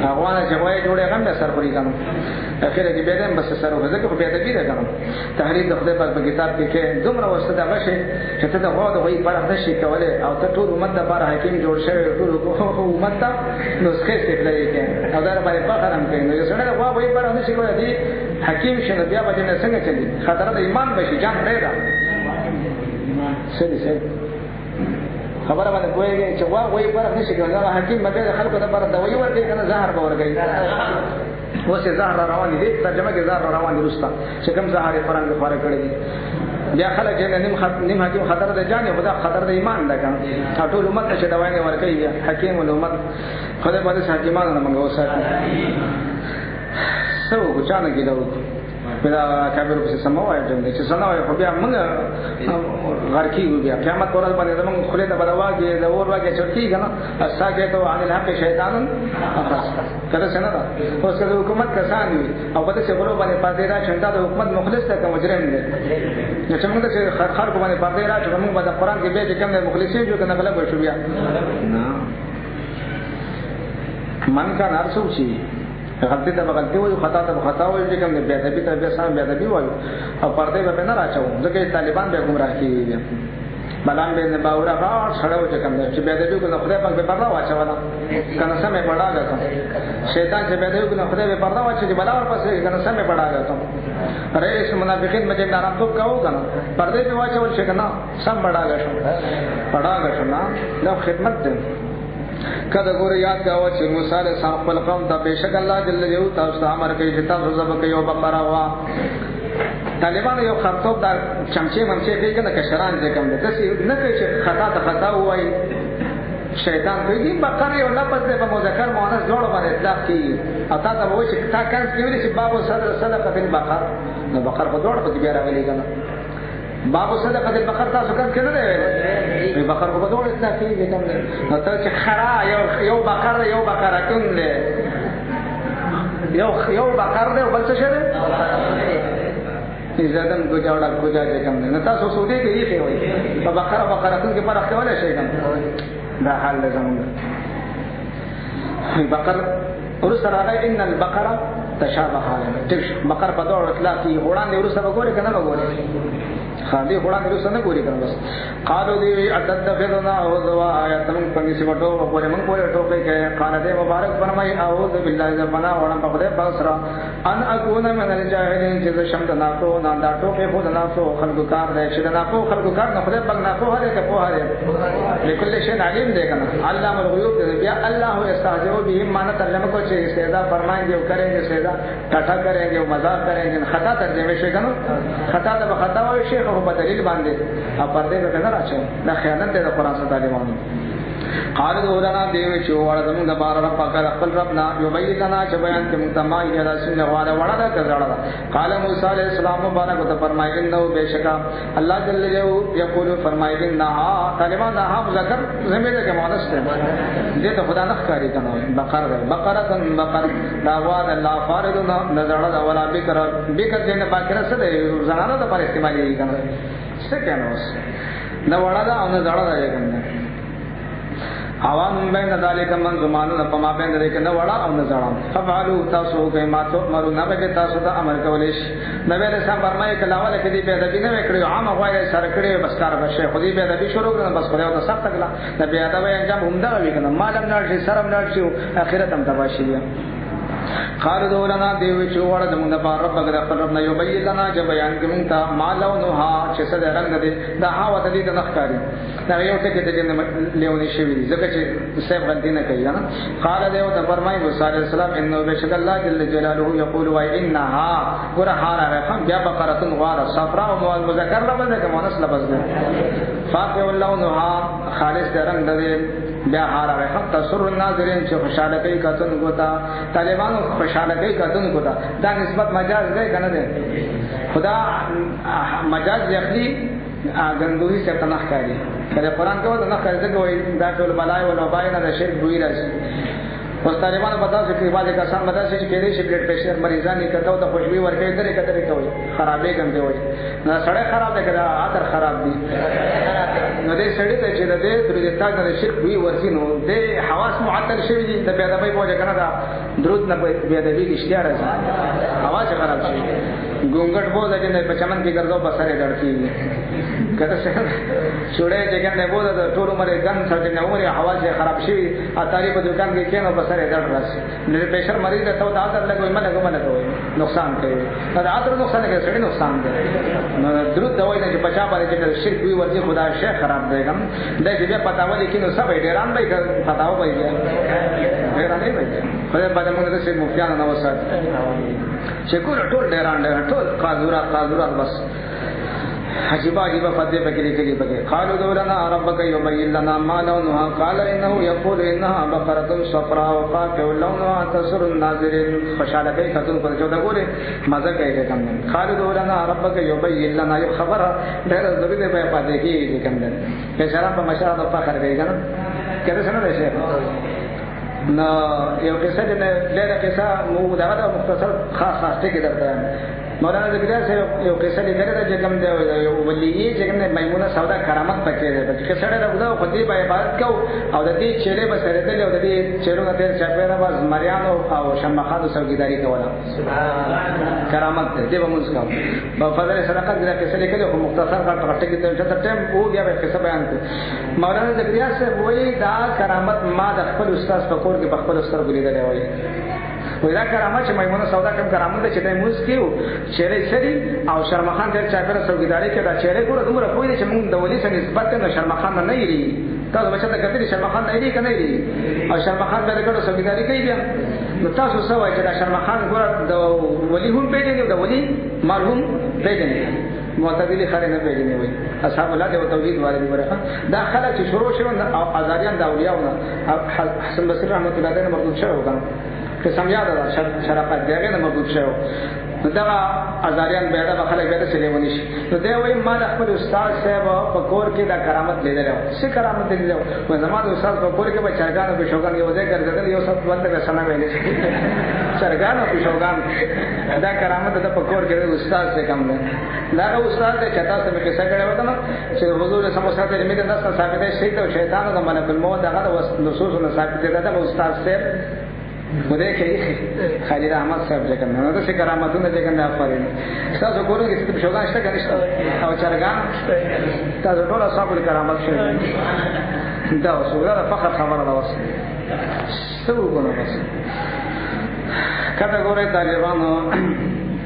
هغه نه جوای جوړه غم سر خوري کنه اخر کې بیا دم بس سر وځي کې بیا د دې ده کنه تحریر د خدای په کتاب کې دومره وسته دا غشه چې ته د غوا د وی پر د شي کوله او ته ټول امت د بار حکیم جوړ شوی ټول امت ته نسخه استفاده کوي او دا باندې فخر هم کوي نو یو سره د غوا وی پر د شي کوله دي حکیم شنه بیا به نه څنګه چلی خطر د ایمان بشي جان پیدا سړي خبره باندې کویږي چې وای پر نشي کوي دا حکیم مده خلکو ته پر دوی ورته کنه زهر به ورګي وسه زهر روان دي ترجمه کې زهر روان دي رستا چې کوم زهر فرنګ فارق کړی دي بیا خلک چې نیم حکیم خطر ده جانې خدا خطر د ایمان ده کنه ټول امت چې دوی نه ورګي حکیم الامت خدای باندې حکیمانو نه منغو ساتي سو چانه کې دا بلا کابر په سماوي چې سناوي په بیا موږ غرقي بیا قیامت ورځ باندې موږ خله د بدواږي د اور واګي چرکی کنه اساګه ته عن الحق شیطان کله څنګه دا اوس کله حکومت کسان وي او په دې څه باندې پاتې را چنده د حکومت مخلص ته مجرم دي چې موږ چې خلکو باندې پاتې را چې موږ د قران کې به کوم مخلصین جو کنه غلط شو بیا من کا نارسو شي غلطی ته غلطی وایو خطا ته خطا وایو چې کوم بیا ادبی ته بیا سم بیا ادبی وایو او پردې به نه راچو ځکه طالبان به گمراه کیږي بلان به نه باور غاړ سړیو چې کوم چې بیا ادبی کو خدای پاک به پردا واچولا کنه سمې پړاګه شیطان چې بیا ادبی کو خدای به پردا واچي چې بلا ور پسې کنه سمې پړاګه رئیس منافقین مجه نارام تو کاو کنه پردې به واچول شي کنه سم پړاګه شو نه نو خدمت دې کله ګور یاد کاوه چې موسی علیہ السلام خپل قوم ته بشک الله جل جلاله تاسو امر کوي چې تاسو زب کوي او بقره وا طالبان یو خرطوب دا چمچې منچې کوي کنه کشران دې کوم دې نه کوي چې خطا ته خطا وایي شیطان کوي بقره یو لفظ دی په مذکر مؤنث جوړ باندې اطلاق کی او تا ته وایي چې تا کانس کې ویل چې باب صدقه البقر نو بقر په دوړ په بیا راغلی کنه باب صدقه البقر تاسو کله کړه دی بقر په دوړ اطلاق کی کوم نو ته چې خرا یو بقر یو بقره کوم دی یو بقر دی بل څه شه زادن گجاوڑا گجا دے کم نه تاسو سودی کې یې وایي په بقره کې پر اخته شي کم دا حال زموږ بقر ورسره راغی ان البقره تشابه علیه تش بقر په دوړ اطلاق کی وړاندې ورسره وګوري کنه وګوري خالی وړاندې ورسره نه ګوري کنه بس قالو دی عدد فضنا او دوا آیات من پنځه سیمټو پورې من پورې ټوکې کې قال دې مبارک فرمای اعوذ بالله زمنا وړم په دې بصرا ان اكون من الجاهلين چې شمت ناکو نه دا ټوکې خو نه سو خلقو کار دې چې ناکو خلقو کار نه خدای پاک ناکو هره کې په هره لكل شيء علیم دې کنه علام الغیوب دې بیا الله استهزئ به معنا ترجمه کو چې استهزاء فرمایي او کرے استهزاء ټټا کرے او مزاق کرے خطا ترجمه شي کنه خطا ته خطا وایي شیخ په دلیل باندې او پردې به نه راځي دا خیانت دی د قران سره طالبانو قال ودنا دیو چې وړه زموږ د بار رب پاک خپل رب نه یو بیل لنا چې بیان کې متمای یا رسول الله وړه دا کړه قال موسی علیہ السلام مبارک ته فرمایي نو بشکا الله جل جلاله یقول فرمایي نه طالبان دا هم ذکر زمينه کې مؤنث ته دې ته خدا نه ښکاری کنه بقره دا واد الله فارض نظر ولا بکر دې نه باکره څه دی زنانه د پر استعمالي کنه څه کنه نو وړه دا او نه زړه دا کنه عوام بین ذالک من زمانو پما بین دې کنه وړه او نه زړه فعلوا تاسو کې ما تو مرو نه به تاسو ته امر کولیش نبی له سم فرمایي کلاوله کې دې به دې نه وکړي عام غوای سره کړي بس کار بشه خو دې به دې شروع کړه بس خدای ته سخت کړه نبی دا به انجام همدا وی کنه مالم نه شي سرم نه شي اخرت هم تباشي قال دولنا دیو چوڑا زمون په رب غره خپل رب نه یو بیل لنا چې بیان کوم تا مالو نو ها چې څه رنگ دې دا ها وته دې نه ښکاری دا یو ټکی دې نه لیونی شي وی ځکه چې سیب غلطی نه کوي نه قال دیو ته فرمای موسی علیہ السلام انه بشک الله جل جلاله یقول و انها قرحارا رقم بیا بقره غار صفراء او مذکر لفظ ده مؤنث لفظ ده فاقع اللونها خالص رنگ دې بیا هارا رقم تسر الناظرین چې خوشاله کوي کتن کوتا طالبانو خوشاله کوي کتن کوتا دا نسبت مجاز ده کنه ده خدا مجاز یخلی غندوري څخه تنخ کوي کله قران کې وځه نه کوي دا کوي دا ټول بلای او نوباینه د شرک وی راځي اوس طالبانو پتا څه کې باندې کسان مدا چې کېږي چې بلډ پريشر مریضان یې کته او د خوشبي ورکې درې کترې کوي خرابې ګنده وي نه سړی خراب دی کړه اثر خراب دي نو دې سړی ته چې د دې درې تاګ د شرک وی ورسي نو دې حواس معطل شوی دي د پیدا په وجه کنه دا درود نه پیدا وی اشتیا راځي حواس خراب شي ګونګټ بو د دې په چمن کې ګرځاو بسره دړکی کله څه چوڑے جګن نه بو د ټول عمر ګن سره نه عمر حواس خراب شي اتاري په دکان کې کېنو بسره دړ راشي نه پېشر مریض ته دا در لګوي ملګوي نقصان کوي دا اثر نقصان کوي سړي نقصان کوي نو درود دوی نه چې بچا باندې چې شرک وی ورته خدا شیخ خراب دی کوم د دې پتاوه لیکینو سبې ډیران به پتاوه وایي ډیران نه وایي خدای په دې موږ د شیخ مفتیان نو وسات چې ټول ډیران ټول قاذورات بس عجيبا فتح بكري كلي بكري قالوا دولنا ربك يبين لنا ما لونها قال انه يقول انها بقره صفراء فاقع لونها تسر الناظرين خشالكي كتن پر جو دغوري مزه کوي کوم قالوا دولنا ربك يبين لنا يو خبر ډېر ضروري دی په پاتې کې کوم نه چې شراب په مشراب په فخر کوي کنه کله څنګه دی نو یو کیسه دې ډېر کیسه مو دا مختصر خاص ټکی درته مولانا ذکر سے یو کیسه لیکل دا چې کوم دی یو ولیي چې کوم میمونه سودا کرامت پکې ده چې سره دا خدای خو دې په عبادت کو او د دې چیرې به سره دې او د دې چیرې نه تیر چاپیره باز مریانو او شمخانو څوکیداری کوله کرامت دې به موږ کوو په فضل صدقه دې کیسه لیکل خو مختصر کټ کې ته ټیم او بیا به کیسه بیان کو مولانا ذکر سے وایي دا کرامت ما د خپل استاد په کور کې په خپل ستر ګلیدل وایي ودا کرامت چې میمونه سودا کوم کرامت چې دای موږ کیو چیرې سری او شرمخان د چاپیره څوکیداری کې دا چیرې ګوره دومره کوی چې موږ د ولی سره نسبت نه شرمخان نه یری تاسو بچا ته کتلی شرمخان نه یری کنه یری او شرمخان به ګړو څوکیداری کوي بیا نو تاسو سوای چې دا شرمخان ګوره د ولی هم پیژنې د ولی مرحوم پیژنې معتزلی خلک نه پیژنې وي اصحاب الله او توحید والے ورخه دا خلک چې شروع شول او ازاریان د اولیاءونه حسن بصری رحمت الله علیه مردود شوی وکړ قسم یاد ده شرافت دیغه نه مردود شوی دا ازاریان به دا خلک به څه لیونی شي نو دی وای ما د خپل استاد صاحب په کور کې دا کرامت لیدل څه کرامت لیدل و زموږ استاد په کور کې به چرګانو په شوګان یو ځای ګرځیدل یو څه بنده به سنا ویلې چرګانو په شوګان دا کرامت د په کور کې استاد څخه کم نه دا استاد ته چتا سم کې څنګه وته نو چې حضور سموسه ته میته نس ثابت شي ته شیطان د ملک الموت دغه نصوص نه ثابت دي دا استاد صاحب خدای کې خالد احمد صاحب ځکه نو د څه کرامتونه ځکه نه افرین تاسو ګورئ چې په شوګان شته کنيشته او چرګان تاسو ټول اصحاب کرامت شي دا اوسه دا فخر خبره ده واسه څه وګورئ بس کته ګورئ طالبانو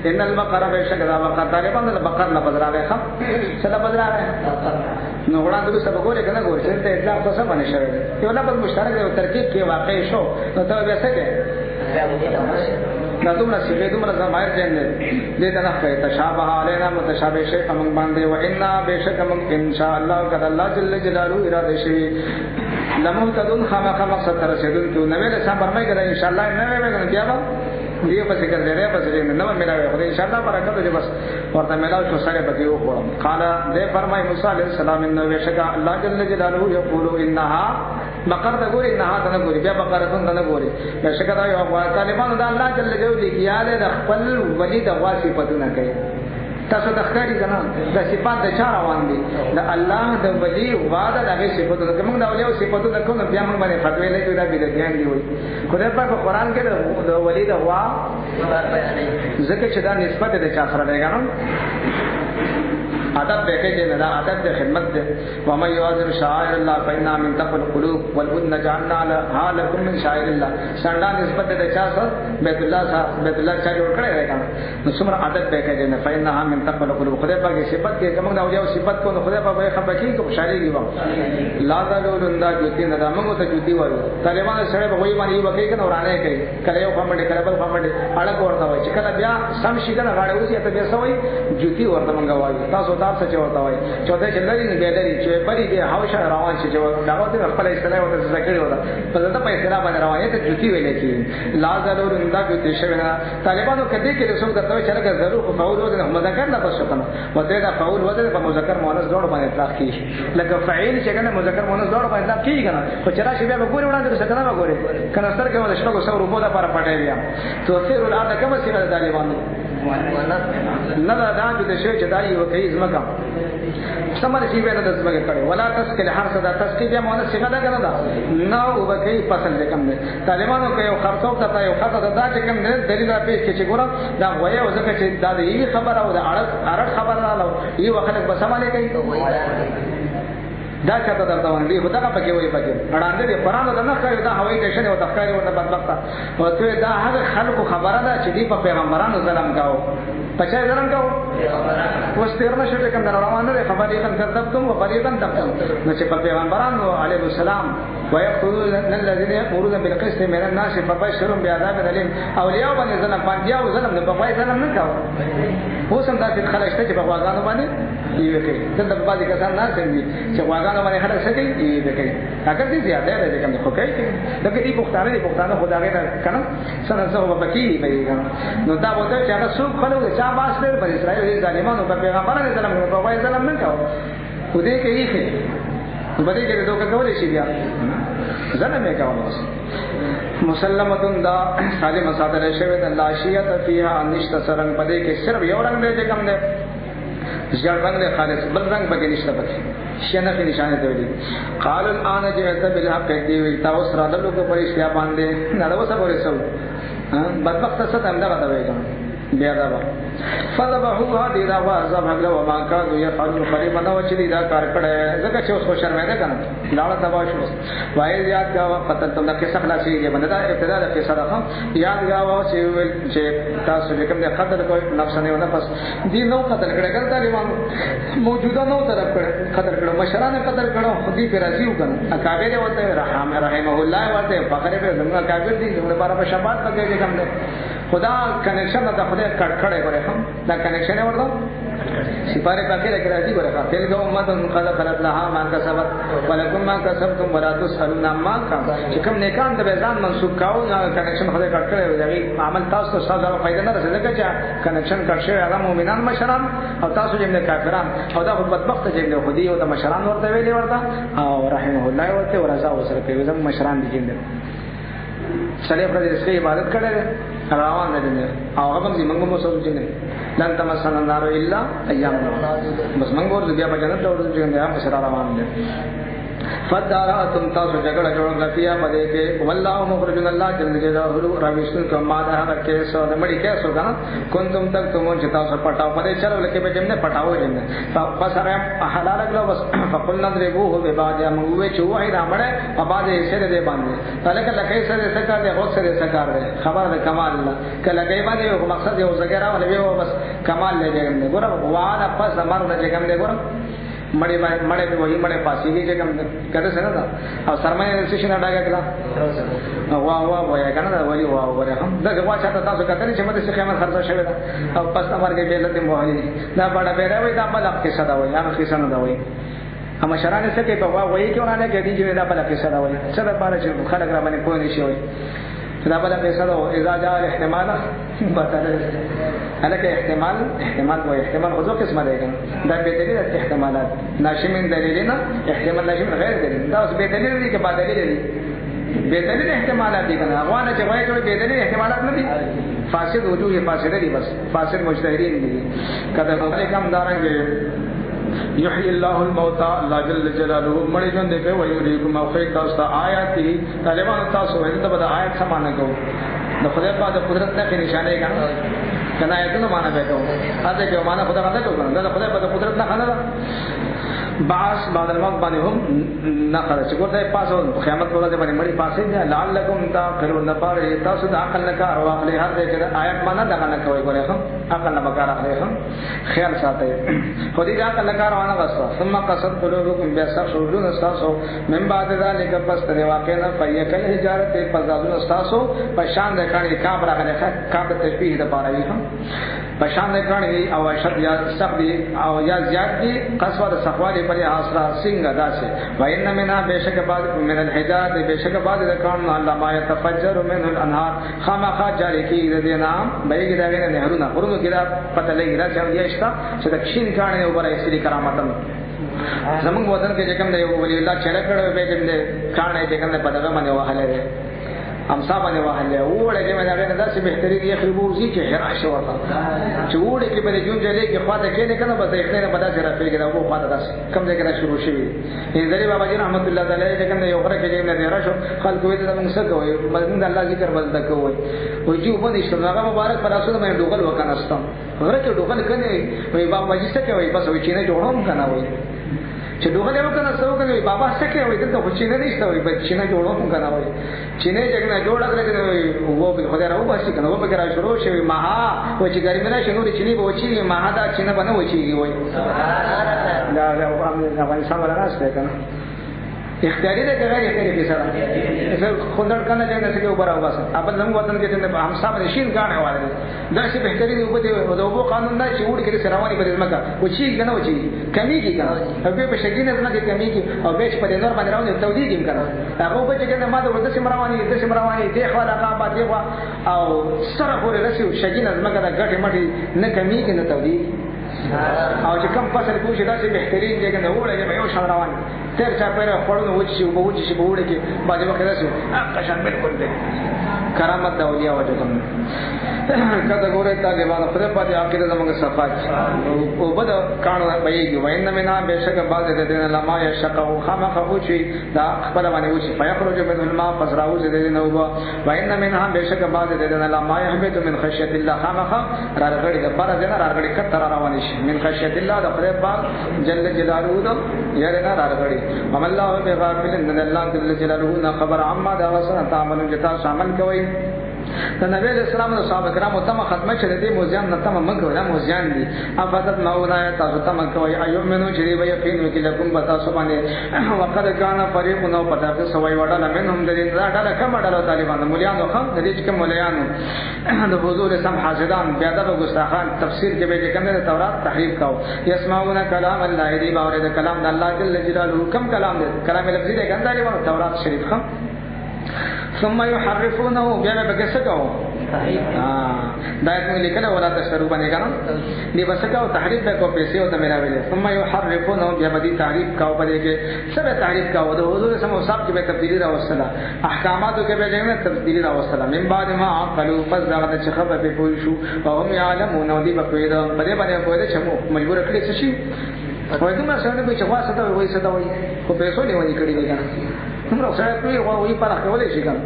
ان البقره بشک دا بقره طالبانو د بقره لپاره راغی ښه څه لپاره راغی نو وړاندې به سبا ګورې کنه ګورې چې ته اطلاق څه باندې شوی یو لفظ مشترک دی او ترکیب کې واقع شو نو ته بیا څه کوي دا دومره چې دومره زمایر جن دې ته نه کوي تشابه علینا متشابه شی فمن باندې و ان بشک من ان شاء الله قد الله جل جلاله اراده شي لمهتدون خامخ مقصد تر رسیدون ته نو له سم فرمایي کړه ان شاء الله نه وې بیا دیو پس کر دے رہے پس نو ملاوي خدای ان شاء الله برکت دې بس ورته ملاو شو سره بدی او قرآن قال دې فرمای موسی علیہ السلام نو وشکا الله جل جلاله یقول انها بقره ته ګوري انها ته ګوري بیا بقره ته نه ګوري وشکا دا یو طالبانو دا الله جل جلاله لیکياله د خپل ولی د واسی پدونه کوي تاسو د ښکاری کنه د صفات د چا روان دي د الله د ولی وعده د صفاتونو کوم د اولیاء صفاتونو کوم بیا موږ باندې فتوی لګوي دا به ځان دی وي خدای په قرآن کې د ولی د وا ذکر چې دا نسبت د چا سره دی کنه ادب به کې نه دا ادب د خدمت ده و ما یوازر شاعر الله فإنا من تقوى القلوب والبن جعلنا لكم من شاعر الله څنګه نسبت د چا سره بیت الله چا جوړ کړی دی کنه نو څومره ادب به کې نه فإنا من تقوى القلوب خدای پاک صفات کې کوم دا یو صفات کو خدای پاک به خبر کې کو شاعری دی لا دلولندا جوتی نه دا موږ ته جوتی وایو طالبان سره به وایي باندې وکړي کنه ورانه کوي کله یو فهمډه کله بل فهمډه اړه ورته وایي چې کله بیا سم شي کنه غاړه وسی ته بیا سوي جوتی ورته موږ وایو تاسو څه چوتا وای چوته چې لري نه لري چې بری دې هاوشه روان شي چې داوته خپل اصطلاح وته ذکر ولا په دغه په اصطلاح باندې روانه ته جوتی ویلې کی لا ضرور انده جوتی شوی طالبانو کدی کې رسول درته چې لکه ضرور فعول وته مذکر نه پښه کنه وته دا فعول وته په مذکر مؤنث ډول باندې اطلاق کیږي لکه فاعل چې کنه مذکر مؤنث ډول باندې اطلاق کیږي کنه خو چې راشي بیا وګوري وړاندې څه کنه وګوري کنه ستر کې ولې شپږ سو روپو دا پر پټه بیا تو خیر الارض کما سیمه طالبانو نه دا د شی چې دایي وکي زمکه سمر شي به د زمکه کړي ولا تسکل هر صدا تسکل بیا مونږ څنګه دا کنه دا نو وکي فصل کم نه طالبانو کې یو خرڅوب ته یو خطا دا چې کوم نه دلیل پیش کې چې ګورم دا وایي او ځکه چې دا یې خبره او د اړه خبره راو یو خلک به سماله کوي دا چاته درته باندې خو دا پکې وایي پکې اړاندې دې قرآن دا نه کوي دا هوایي ټیشن او تخکاری او بدبخته او ته دا هغه خلکو خبره ده چې دی په پیغمبرانو ظلم کاو پچا ظلم کاو اوس تیر نشو ته کوم روانه ده خبرې کوم کذبتم او فریقا تقتم نو چې په پیغمبرانو علیه السلام ويقولون الذين يقولون بالقسط من الناس فبشرهم بعذاب اليم اولیاء باندې ظلم باندې او ظلم نه په پای ظلم نه کاو اوس هم دا چې خلک شته چې په واغانو باندې یې کوي دلته په باندې کسان نه څنګه چې واغانو باندې خلک څه کوي یې کوي اگر دې زیاده ده کوم خو کوي دا کې دې پښتانه خدای کنه څنګه څه وبکی به نو دا وته چې هغه څوک خلک چې باس پر اسرائیل ظالمانو په پیغمبرانو ظلم نه په وای ظلم نه کاو خو دې کې یې بده کې دوکه کولې شي بیا ظلم یې کاوه مسلمتون دا سالم صادر شوی د لاشیت فیها نشت سرنګ بده کې صرف یو رنگ دی چې کوم دی ځل رنگ دی خالص بل رنگ پکې نشته پکې شنه کې نشانه دی ویلي قال الان جئت بالحق دی وی تاسو را دلو کو پرېشیا باندې نه دا وسه پرې سو بدبخت څه تم دا وتا وایي بیا دا فذبحوها دې دا وازه بغله وما كانوا يفعلون قريبا نو چې دا کار کړه ځکه چې اوس خو شرمېده کنه لاړه تبا شو وای یاد کا وخت ته د قصه خلاصي کې باندې دا ابتدا د قصه راخم یاد کا و چې تاسو کوم د قتل کوي نفس نه ونه پس دې نو قتل کړه ګرځا لیوان موجوده نو طرف کړه قتل کړه مشران قتل کړه خدي پر راځي وکنه اکابر وته رحمه الله ورته فخر به زموږ اکابر دي زموږ لپاره په شفاعت پکې کوم خدا کنیکشن دا خدای کټ کړه غره هم دا کنیکشن ورته سپاره پاکه راځي ورکا تلګه امه قد خلت لها ما کسبت ولکم ما کسبتم ولا تسالون عما كان چې کوم نیکان د بیزان منسوب کاو نه کنیکشن خدای کټ کړی دی عمل تاسو ته ساده فائدہ نه رسېږي چې کنیکشن کټ شوی هغه مؤمنان مشران او تاسو چې کافران او دا بدبخت چې د خودي او د مشران ورته ویلي ورته او رحمه الله ورته ورزا وسره کوي زموږ مشران دي جند سړی پر دې سړي عبادت کړي روان نه دي او هغه هم موږ مو سره جند لن تمسنا النار الا ايام بس موږ ورته بیا په جنت ورته جند هم سره روان دي فداراتم تاسو جګړه جوړ لپیا پدې کې والله مخرج الله جل جلاله راويشن کما ده هغه کې سو د مړي کې سو کنه کنتم تک تم چې تاسو پټاو پدې چلو لکه به جمنه پټاو جمنه فسره حلال غلو بس فقلنا ضربوه ببعض موه چوهي رامړه اباد یې سره دې باندې تلکه لکه سره سکار دې هو سره سکار دې خبر ده کمال الله کله کې باندې یو مقصد یو زګرا ولې بس کمال لې جمنه ګور وانا پس امر د جمنه ګور مړې به وਹੀ مړې پاسې کې کوم کده څنګه دا او سرمایه سیشن اډاګه کړه وا وای کنه دا ولی وا وره هم دا واچا تاسو کتل چې مده قیامت خرڅ شوی دا او پس امر کې به لته موهلي دا بڑا بیره وای دا بل کې صدا وای هغه قصه نه دا وای هم شرانه څه کې په وای کې ورانه کې دي چې دا بل کې صدا وای څه دا بار چې خلک را باندې کوی نشي وای دا بل کې صدا اذا جاء الاحتمال بدل هلکه احتمال و احتمال خو څو قسمه دی دا به دلیل احتمالات ناشی من دلیلنا احتمال ناشی من غیر دلیل دا اوس به دلیل دی که با دلیل دی به دلیل احتمالات دي کنه افغان چې وایي ټول به دلیل احتمالات نه دي فاسد وجوه فاسد دي بس فاسد مجتهدین دي کله کوم دارنګ یحیی الله الموتى الله جل جلاله مړي ژوند کوي او یریکم او خیر تاسو آیات دي طالبان تاسو ولې ته به آیات سمانه کوو د خدای په قدرت نه کې نشانه کنه کنه ایتونه معنا به کوو اته کې معنا خدای راته کوو دا خدای په قدرت نه خنه بعض بعد الموت باندې هم نه خره چې ګورته پاسو قیامت ورځ باندې مړي پاسې دي لعلکم تعقلون نفر تاسو د عقل نه کار واخلې هر دې کې آیات معنا دغه نه کوي ګوره هم عقل نه بکار اخلي هم خیال ساتي خو دې عقل نه کار وانه غصه ثم قصد قلوبكم بيسر شرون استاسو من بعد ذلك پس تر واقعنا فيكل حجارت فزادون استاسو پشان د کاني کام راغله کام تشبيه د پاره وي هم پشان د کاني او شد یا سخت او یا زیات دي قصوه د سخواله پر حاصله څنګه داسه وان منها بشک بعد من الحجارت بشک بعد د کان الله ما يتفجر منه الانهار خامخا جاری کی د نام بهګی دغه نهرونه ورونو کې دا پته لګی دا چې یاشتا چې د کښین کاني او برای سری کرامتن زمون وطن کې چې کوم دی ولی الله چړ کړه به کوم دی کاني چې کوم په دغه باندې وهله امسا باندې وهله وړه کې مې دا نه داسې بهتري کې خربوزي کې هر شو وتا چې وړه کې په جون جلې کې خواته کې نه کنه بس یې نه پتا سره پیګ دا وو خواته داس کم ځای کې شروع شي انځري بابا جی رحمت الله تعالی چې کوم یو غره کې نه راشو خلک وې ته موږ څه کوي موږ الله ذکر ولدا کوي وې چې په دې شنو هغه مبارک پر اسونه مې ډوغل وکناستم غره کې ډوغل کنه وې بابا جی څه کوي بس وې چې نه جوړوم کنه وې چې دوغه له وکنه سو کوي بابا څه کوي دلته خو چې نه نشته وي بچ نه جوړوم کنه وي چې نه څنګه جوړ کړی وو به خدای راو باسي کنه وو به کرا شروع شوی ما و چې ګرمه نه شنو چې نه به وچی ما دا چې نه بنو وچی وي دا افغانستان ولا راځي کنه اختیاري ده غیر اختیاري کې سره اسه خوندړ کنه چې نه سکه وبراو بس اپن زمو وطن کې ته هم صاحب نشین غاڼه واره دا چې بهتري دی وبته د وبو قانون نه چې وړي کې سرواني په دې مکه و چې کنه و چې کمی کې کنه او به شګینه نه کې کمی کې او به په دې نور باندې راوځي تودي کې کنه هغه به چې کنه ما د ورته سمرواني د سمرواني د خلا قابه دی او سره پورې رسیو شګینه مکه د غټه مټي نه کمی کې نه تودي او چې کم فصل کوشي دا چې بهترین دی کنه وړي به یو شان روان تر چا پیره خورنه وچی او وچی شي بوړي کې باندې وخت راسو قشان بالکل دې کرامت د اولیاء وجه کوم کته ګوره طالبان پر پاتې عقیده زموږ صفات او بد کانو بهيږي وین منا بشک بعد دې دین لما یشقو خامخ اوچی دا خپل باندې اوچی فیخرج من الماء فزراو دې نو وین منا بشک بعد دې دین لما يحبط من خشیت الله خامخ راغړي د پر دې نه راغړي کتر روان شي من خشیت الله د خدای پاک جل جلاله یاره نه راغړي وم الله بغافل ان الله جل جلاله خبر عما دا وسن تعملون جتا شامل کوي د نبی اسلام او صحابه کرامو تم ختمه چې د موزیان نه تم مګو دا موزیان دي افاتت مولا تاسو تم کوي ايومنو چې وی یقین وکړه بتا سو باندې وقد کان فريق نو پتا چې سوي وډل منهم د دې راډل کم ډل طالبان مليانو خم د دې کوم مليانو د حضور سم حاسدان بیا د ګستاخان تفسیر کې به کوم د تورات تحریف کاو يسمعون كلام الله دی باور د کلام د الله جل جلاله کم کلام دی کلام لفظي دی ګندالي ور تورات شریف خم ثم يحرفونه بیا به کسکاو دایت میں لیکل ولا تشرو باندې کنه دی بسکاو تحریف به کو پیسې او ته ملاوي ثم يحرفونه بیا به تعریف کاو پدې کې سره تعریف کاو د حضور سم صاحب کې به تبدیلی راوستله احکاماتو کې به جنګ تبدیلی راوستله من بعد ما عقلوا فزغت شخبه په پوي شو او هم يعلمون دی په پوي دا باندې پوي دا چې مجبور کړی څه شي وای دومره سره به چې واسطه وای څه دا وای خو پیسو نیولې کړی دی کنه څومره سره کوي وای پر کولې شي کنه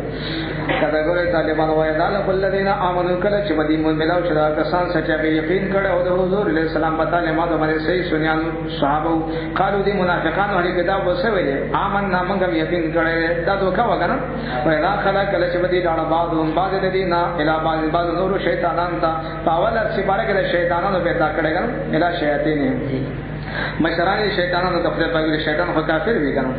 کدا ګورې طالبان وای دا الذين امنوا کله چې مدینه ملاو شدا کسان سچا یقین کړه او د حضور علیہ السلام په تعلیمات باندې صحیح سنیان صحابه قالو دي منافقان هغه کتاب وسوي آمنا موږ یقین کړه دا دوکا وګنه وای دا خلا کله چې مدینه ډاړه بعد د دینه اله بعد نور شیطانان تا پاول چې بارے کې شیطانانو پیدا کړه اله شیاطین مشران شیطانانو د خپل پاګل شیطان خو کافر وی کنه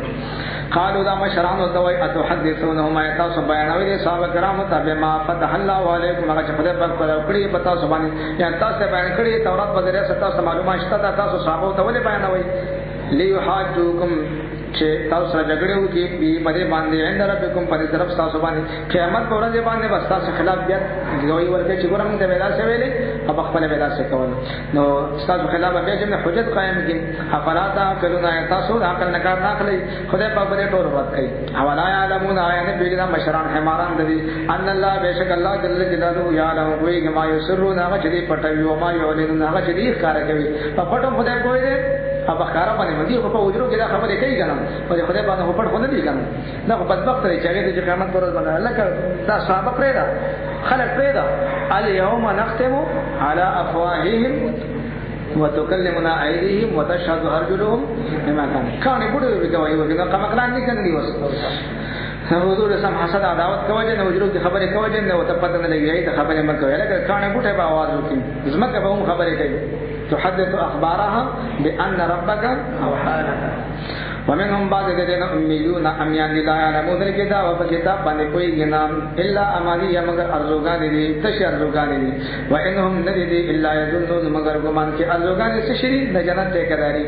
قالوا دا مشران او دوی اتحدثونهم تاسو بیانوي دي صحابه کرامو ته ما فتح الله علیکم هغه چې خدای پاک کړی پتا سو باندې یا تاسو بیان کړی تورات په ذریعہ تاسو معلومات شته تاسو صحابه ته ولې بیانوي ليحاجوکم چې تاسو سره جګړه وکړي په باندې باندې اند ربکم په طرف تاسو باندې قیامت په ورځ باندې بس تاسو خلاف بیا دوی ورته چې ګورم ته ویلا څه ویلې او خپل ویلا څه کول نو تاسو خلاف بیا چې حجت قائم کړي افراتا کلونا تاسو عقل نکار نه کړی خدای په بری ټول ورات کوي حوالا علمون آیان بیګنا مشران حماران دي ان الله بیشک الله جل جلاله یعلم وی ما یسرون هغه چې پټوي او ما یعلنون هغه چې ښکار کوي په پټو خدای کوی دي ابا خارا باندې مدي په وجرو کې دا خبره کوي کنه او خدای باندې په پټ خو نه دی کنه دا په بدبخت لري چې هغه د قیامت پر ورځ باندې الله دا صحابه پرېدا خلق پرېدا اليوم نختم على افواههم وتكلمنا ايديهم وتشهد ارجلهم بما كانوا بده کوي وګنه کمکلان نه کني وس حضور سم حسد عداوت کوي نه وجرو کې خبره کوي نه او ته پته نه لګي ته خبره مکه لکه کانه بوټه په आवाज وکي زمکه به هم خبره کوي تحدث اخبارها بان ربك اوحى ومنهم بعض الذين اميون اميان لا يعلمون الكتاب وكتاب باندې کوئی ګنام الا اماني مگر ارزوګان دي تش ارزوګان دي وانهم ندي الا يظنون مگر ګمان کې ارزوګان څه شي د جنت ته کداري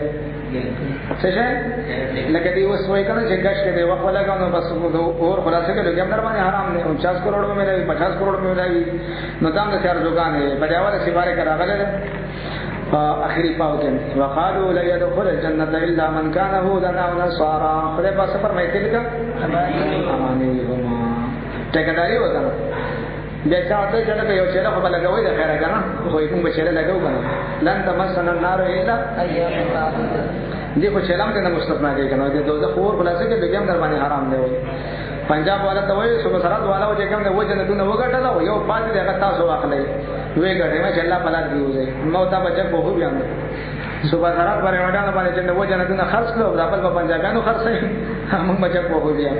څه شي لکه دی وس وای کنه چې ګش کې وخت لګاونو بس اور خلاصه کې لګم در باندې حرام نه 50 کروڑ میں ملے 50 کروڑ میں ملے نو دام د ارزوګان دي په دیواله سیباره کراغله اخری پاو کې وقالو لا يدخل الجنه الا من كان هودا او نصارى خدای په سفر مې تلګه اماني هما ټکداري وکړه بیا چاته چې یو چیرې په لګوي د خیره کنه خو یې کوم بچره لګاو کنه لن تمسنا النار الا ايام دي خو چلام ته مستثنا کې کنه د دوزخ اور خلاصه کې بګم در باندې حرام دی پنجاب والا ته وایي صبح سرات والا و چې کوم د وجه نه دونه وګټل او یو پاتې دغه تاسو واخلې وی ګټه ما چې الله پلار دی وځي نو تا بچ په هو بیان صبح سرات باندې وډانه باندې چې د وجه نه دونه خرڅ کړو د خپل په پنجابانو خرڅې موږ بچ په هو بیان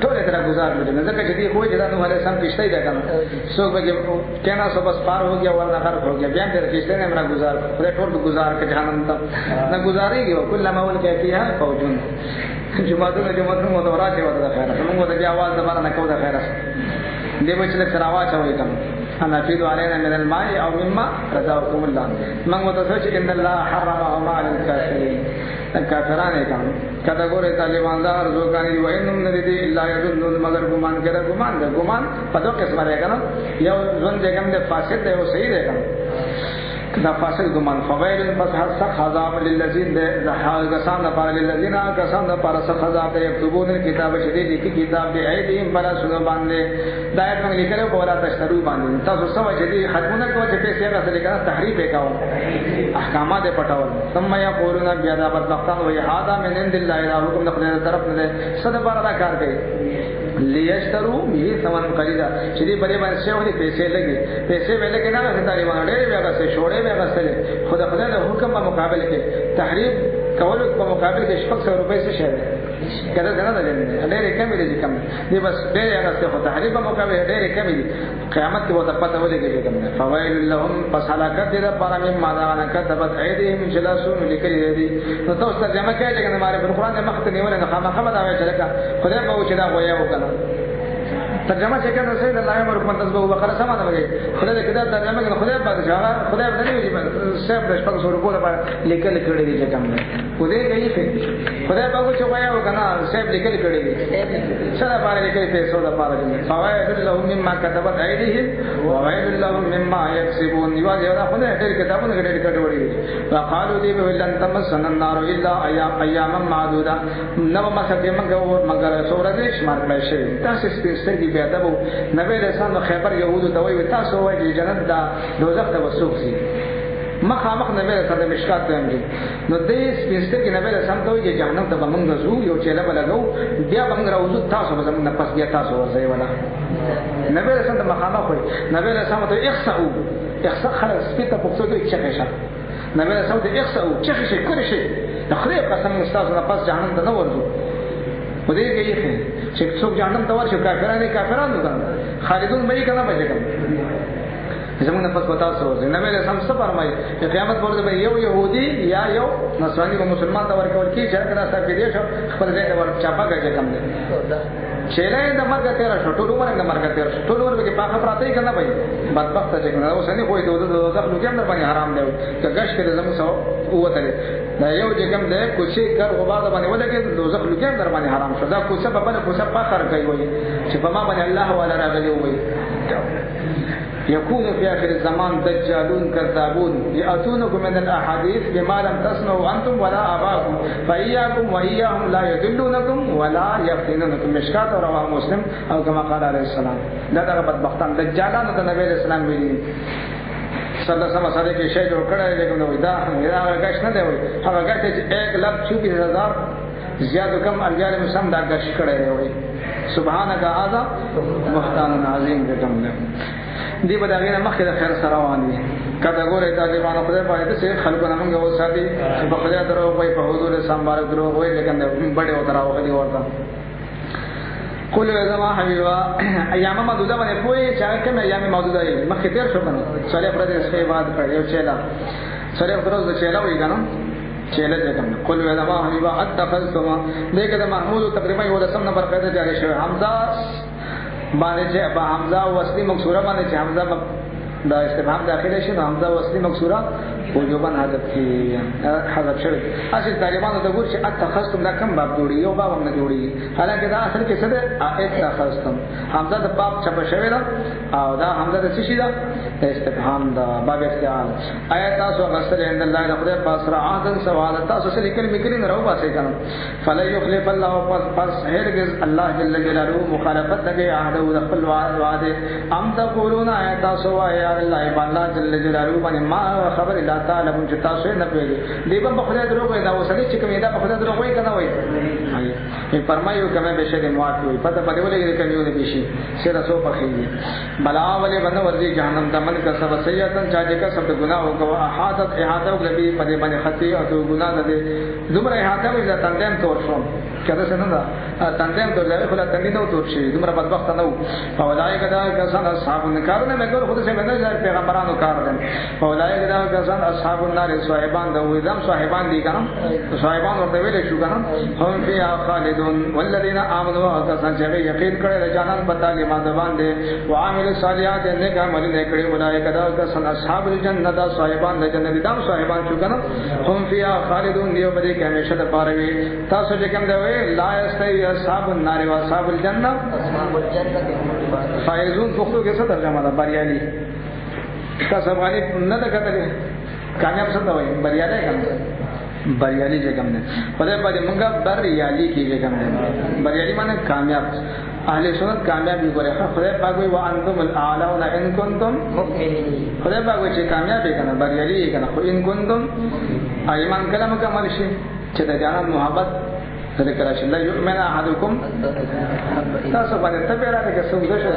ټول تر گزار دي نه ځکه چې دی خو چې دا نو له سم کېشته دی کنه سو به کنا سو بس پار हो गया ورنه خرڅ हो गया بیان تر کېشته نه مرا گزار خدای ټول گزار کې جهنم ته نه گزاريږي کله ما ول کې فيها فوجون جمعتون مدورات دی وته خیره موږ ته आवाज زبر نه کوو د خیره دی به چې سره आवाज وایي کوم انا فيد علينا من الماء او مما رزقكم الله موږ ته سوچ ان الله حرم على الكافرين الكافرون کوم کدا ګوره طالبان دا ارزوګانی وای نو نه دي الا يظنون مگر ګمان کړه ګمان په دوه قسمه راغله یو ځون دغه د فاسد دی او صحیح دی دا فاصل ګمان فویل پس حق عذاب للذین ذحال کسان پر للذین کسان پر سخ عذاب یكتبون الكتاب شدید کی کتاب دی ایدیم پر سن باندې دایت موږ لیکلو په ولا تشترو باندې تاسو سم شدید حکمونه کو چې پیسې غسل کړه تحریف وکاو احکامات پټاول ثم یقولون بیا بدبختان و هذا من عند الله حکم د خدای طرف نه صد بار دا کار کوي لیشترو به ثمن قلیلا چې دې بلې باندې څه ونی پیسې لګي پیسې ویل کې نه راځي طالبان ډېر بیا څه شوړې بیا څه خدای د حکم په مقابل کې تحریف کولو په مقابل کې 600 روپۍ څه شي کله څنګه ده ډېر کم دي کم دي بس ډېر هغه څه خو تحریف په مقابل ډېر کم دي قیامت کې وته پته ولګي کوم فوائل لهم فصلاکت دې لپاره مې ماذا كتبت ايديهم جلاسون لیکلي دي نو تاسو ترجمه کوي چې ماره په قرآن کې مخته نیول نه خامخا دا وایي چې لکه خدای په وچه دا وایي وکړه ترجمه چې کنه سید الله امر کوم تاسو به بقره سمانه وایي خدای دې کتاب ترجمه کوي خدای په ځای خدای په دې ویلي سب د شپږ سو روپو لپاره لیکل کړي دي چې کوم نه خدای کوي خدای په وچه وایي وکړه سب لیکل کړي دي سره باندې لیکل پیسو د پاره دي فوائد لهم مما كتبت ايديهم وويل لهم مما يكسبون یوازې دا خدای ډېر کتابونه ډېر کټوړي دي وقالو دې به لن تمسنا النار الا اياما معدوده نو ما څه مگر سورې شمار کړی شي تاسو سپېڅلې بیا دا نبی رسول خیبر يهودو ته وایي تاسو وایي جنت دا دوزخ ته وسوک سي مخامخ نبی رسول د مشکات ته امږي نو دې سپېڅلې کې نبی رسول ته وایي جهنم ته بمنګ زو یو چيله بلګو بیا بمنګ راوځو تاسو به زمونږ پس بیا تاسو ورځي ولا نبی رسول ته مخامخ وایي نبی رسول ته اخسأ خلاص سپېته پوښتنه کوي چې ښه نبی رسول ته اخسأ چې ښه کړی شي تخریب قسم استاد نه پس جهنم ته نه ورځو په دې کې یې چې څوک جهنم ته ورشي کافرانو کنه خالدون به یې کنه بچي کنه زمونږ په پتا سره نبی له سم څه فرمایي چې قیامت پر به یو يهودي یا یو نصراني او مسلمان ته ورکول کی چې کله تاسو کې دې شو خپل ځای ته ورچاپا کوي کوم دي چیرې د مرګ تیر شو ټول عمر د مرګ تیر شو ټول عمر کې پاخه پراته یې کنه وای بدبخت چې کنه اوس نه کوی د ځخلو کې هم باندې حرام دی که غش کې زموږ سو وته دا یو چې کوم ده کوشي کار غبار باندې ولګي د ځخلو کې هم باندې حرام شو دا کوڅه په بل کوڅه پاخر کوي وای چې په ما باندې الله ولا راغلی وای يكون في آخر الزمان دجالون كذابون يأتونكم من الأحاديث بما لم تسمعوا أنتم ولا آباؤكم فإياكم وإياهم لا يدلونكم ولا يفتنونكم مشکات رواه مسلم او كما قال عليه السلام دا دغه بدبختان دجالان د نبی رسول الله ویلي صلی الله علیه وسلم کې شی جوړ کړی دی نو دا هغه غش نه دی هغه غش چې 1,24,000 زیات کم الیال مسلم دا غش کړی دی سبحانك هذا بهتان عظیم دې دی په دغه مخکې د خیر سره روان دي کله ګوره طالبانو خدای په دې چې خلکو نه موږ وساتي په خدای درو په حضور سمبار درو وای لیکن بڑے وتراو غلي ورته قول زما حبیبا ایام مودوده باندې کوی چې کوم ایام مودوده یې مخکې تیر شو کنه سړی پر دې څه بعد کړ یو چیلا سړی پر دې چیلا وی کنه چیلا دې کنه قول زما حبیبا اتخذتم دغه محمود تقریبا یو د سم نمبر پیدا جاری شو حمزه باندې چې په حمزه او وصلی مکسوره باندې چې حمزه دا استفهام داخله شي نو حمزه وصلی مکسوره وجوبن حذف کی حذف شوی اصل طالبانو ته ګور چې اتخذتم دا کوم باب جوړي یو باب هم نه جوړي حالانکه دا اصل کې څه ده اتخذتم حمزه د باب چپ شوی دا او دا حمزه د څه شي دا استفهام دا باب افتعال آیات تاسو غسل عند الله د خدای پاس را عهد سوال تاسو سره کلمې نه راو باسي کنه فلا يخلف الله پس هرگز الله جل جلاله مخالفت کوي عهد او خپل وعده ام تقولون آیات تاسو یا الله الله جل جلاله باندې ما خبر الله تعالی مون چې تاسو نه پیږي دی په خدای درو وای دا وسلی چې کومه دا په خدای درو وای کنه وای یې فرمایو کمه به شه موات وای پته پدې ولې کمیو دې شي سره سو پخېږي بلا ولې باندې ورځي جهنم دمن کا سب سیئاتن چاجه کا سب ګناه او کو احاطه او لبي پدې باندې خطي او ګناه دې دومره احاطه وي دا تندم تور شو کله څنګه دا تندم تور له خلا تندې نو تور شي دومره بدبخت نه و فولای کدا کسان اصحاب النار نه مګر خود سے مدد پیغمبرانو کار دي فولای کدا کسان اصحاب النار صاحبان د وېدم صاحبان دي کنه صاحبان ورته ویل شو کنه هم فی خالدون والذین آمنوا کسان چې یقین کړي د جنت په تعلیمات باندې او عامل صالحات نیک عمل نه کړي ولای کدا کسان اصحاب الجنت صاحبان د جنت دم صاحبان شو کنه هم فی خالدون دیو بده کې همیشه د پاره وي تاسو چې کوم دی لا یستوی اصحاب النار و اصحاب الجنه فایزون پښتو کې څه ترجمه ده بریالي تاسو باندې نه ده کتلې کامیاب څه ده وایي بریالي کنه بریالي چې کوم نه خدای په دې مونږه بریالي کېږي کوم نه بریالي معنی کامیاب اهل سنت کامیاب دي ګوره خدای پاک وي وانتم الاعلون ان کنتم مؤمنین خدای پاک وي چې کامیاب کنه بریالي کنه خو ان کنتم ایمان کلمه کوم شي چې د جنت محبت ذکر راشي لا يؤمن احدكم تاسو باندې تبعه راکې څنګه شو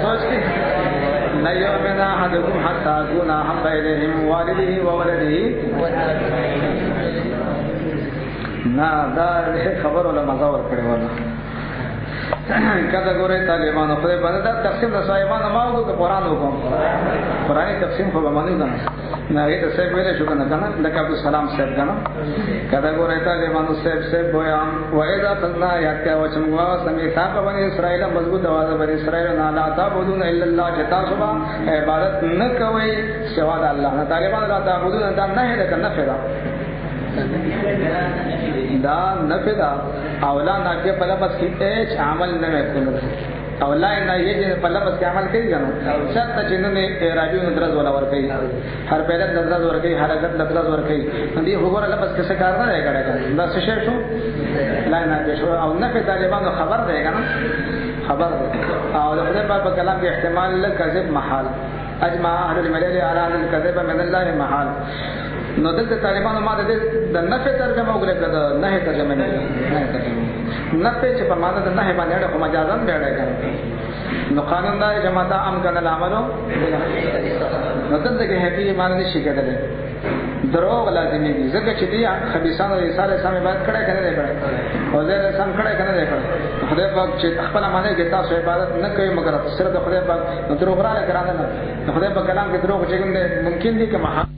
سوچ کې لا يؤمن احدكم حتى يكون احب اليه من والده وولده نه دا خبر ولا مزه ور کړی ولا کله ګورې طالبانو خو باندې دا تقسیم د صاحبانو ما وګورم قرآن وکم قرآني تقسیم خو به باندې کنه نه هیڅ څه ویلې شو کنه د عبد السلام صاحب کنه کله ګورې طالبانو صاحب بیان وایدا تنا یاد کا وچموا سمیتا په بنی اسرائیل مضبوط आवाज بنی اسرائیل نه لا تعبدون الا الله جتا سبا عبادت نه کوي سوا د الله نه طالبان لا تعبدون دا نه هدا کنه فدا دا نفدا اولا ناکه په لفظ کې هیڅ عمل نه وکړل اولا نه یې چې په لفظ کې عمل کوي کنه شرط چې نه راځي نو درز ولا ور کوي هر پیدا درز ور کوي حرکت درز ور کوي دې وګوره لفظ کې څه کار نه کړی دا څه شی شو لا نه شو او نه په طالبانو خبر دی کنه خبر او د خدای په کلام کې احتمال کذب محال اجماع اهل الملل على ان الكذب من الله محال نو دلته طالبانو ما د نفي ترجمه وکړه کده نه ترجمه نه نفي چې په معنا د نه باندې خو مجازن دی کړه نو قانون دا جماعت عام کنه العملو نو دلته کې هدي معنی نشي کېدل دروغ لازمي دي ځکه چې دي خبيثانو رساله سم عبادت کړه کنه دی کړه او زه سم کړه کنه دی کړه خدای پاک چې خپل معنی کې تاسو عبادت نه کوي مګر صرف خدای پاک دروغ را لګرانه نه خدای په کلام کې دروغ چې ممکن دي که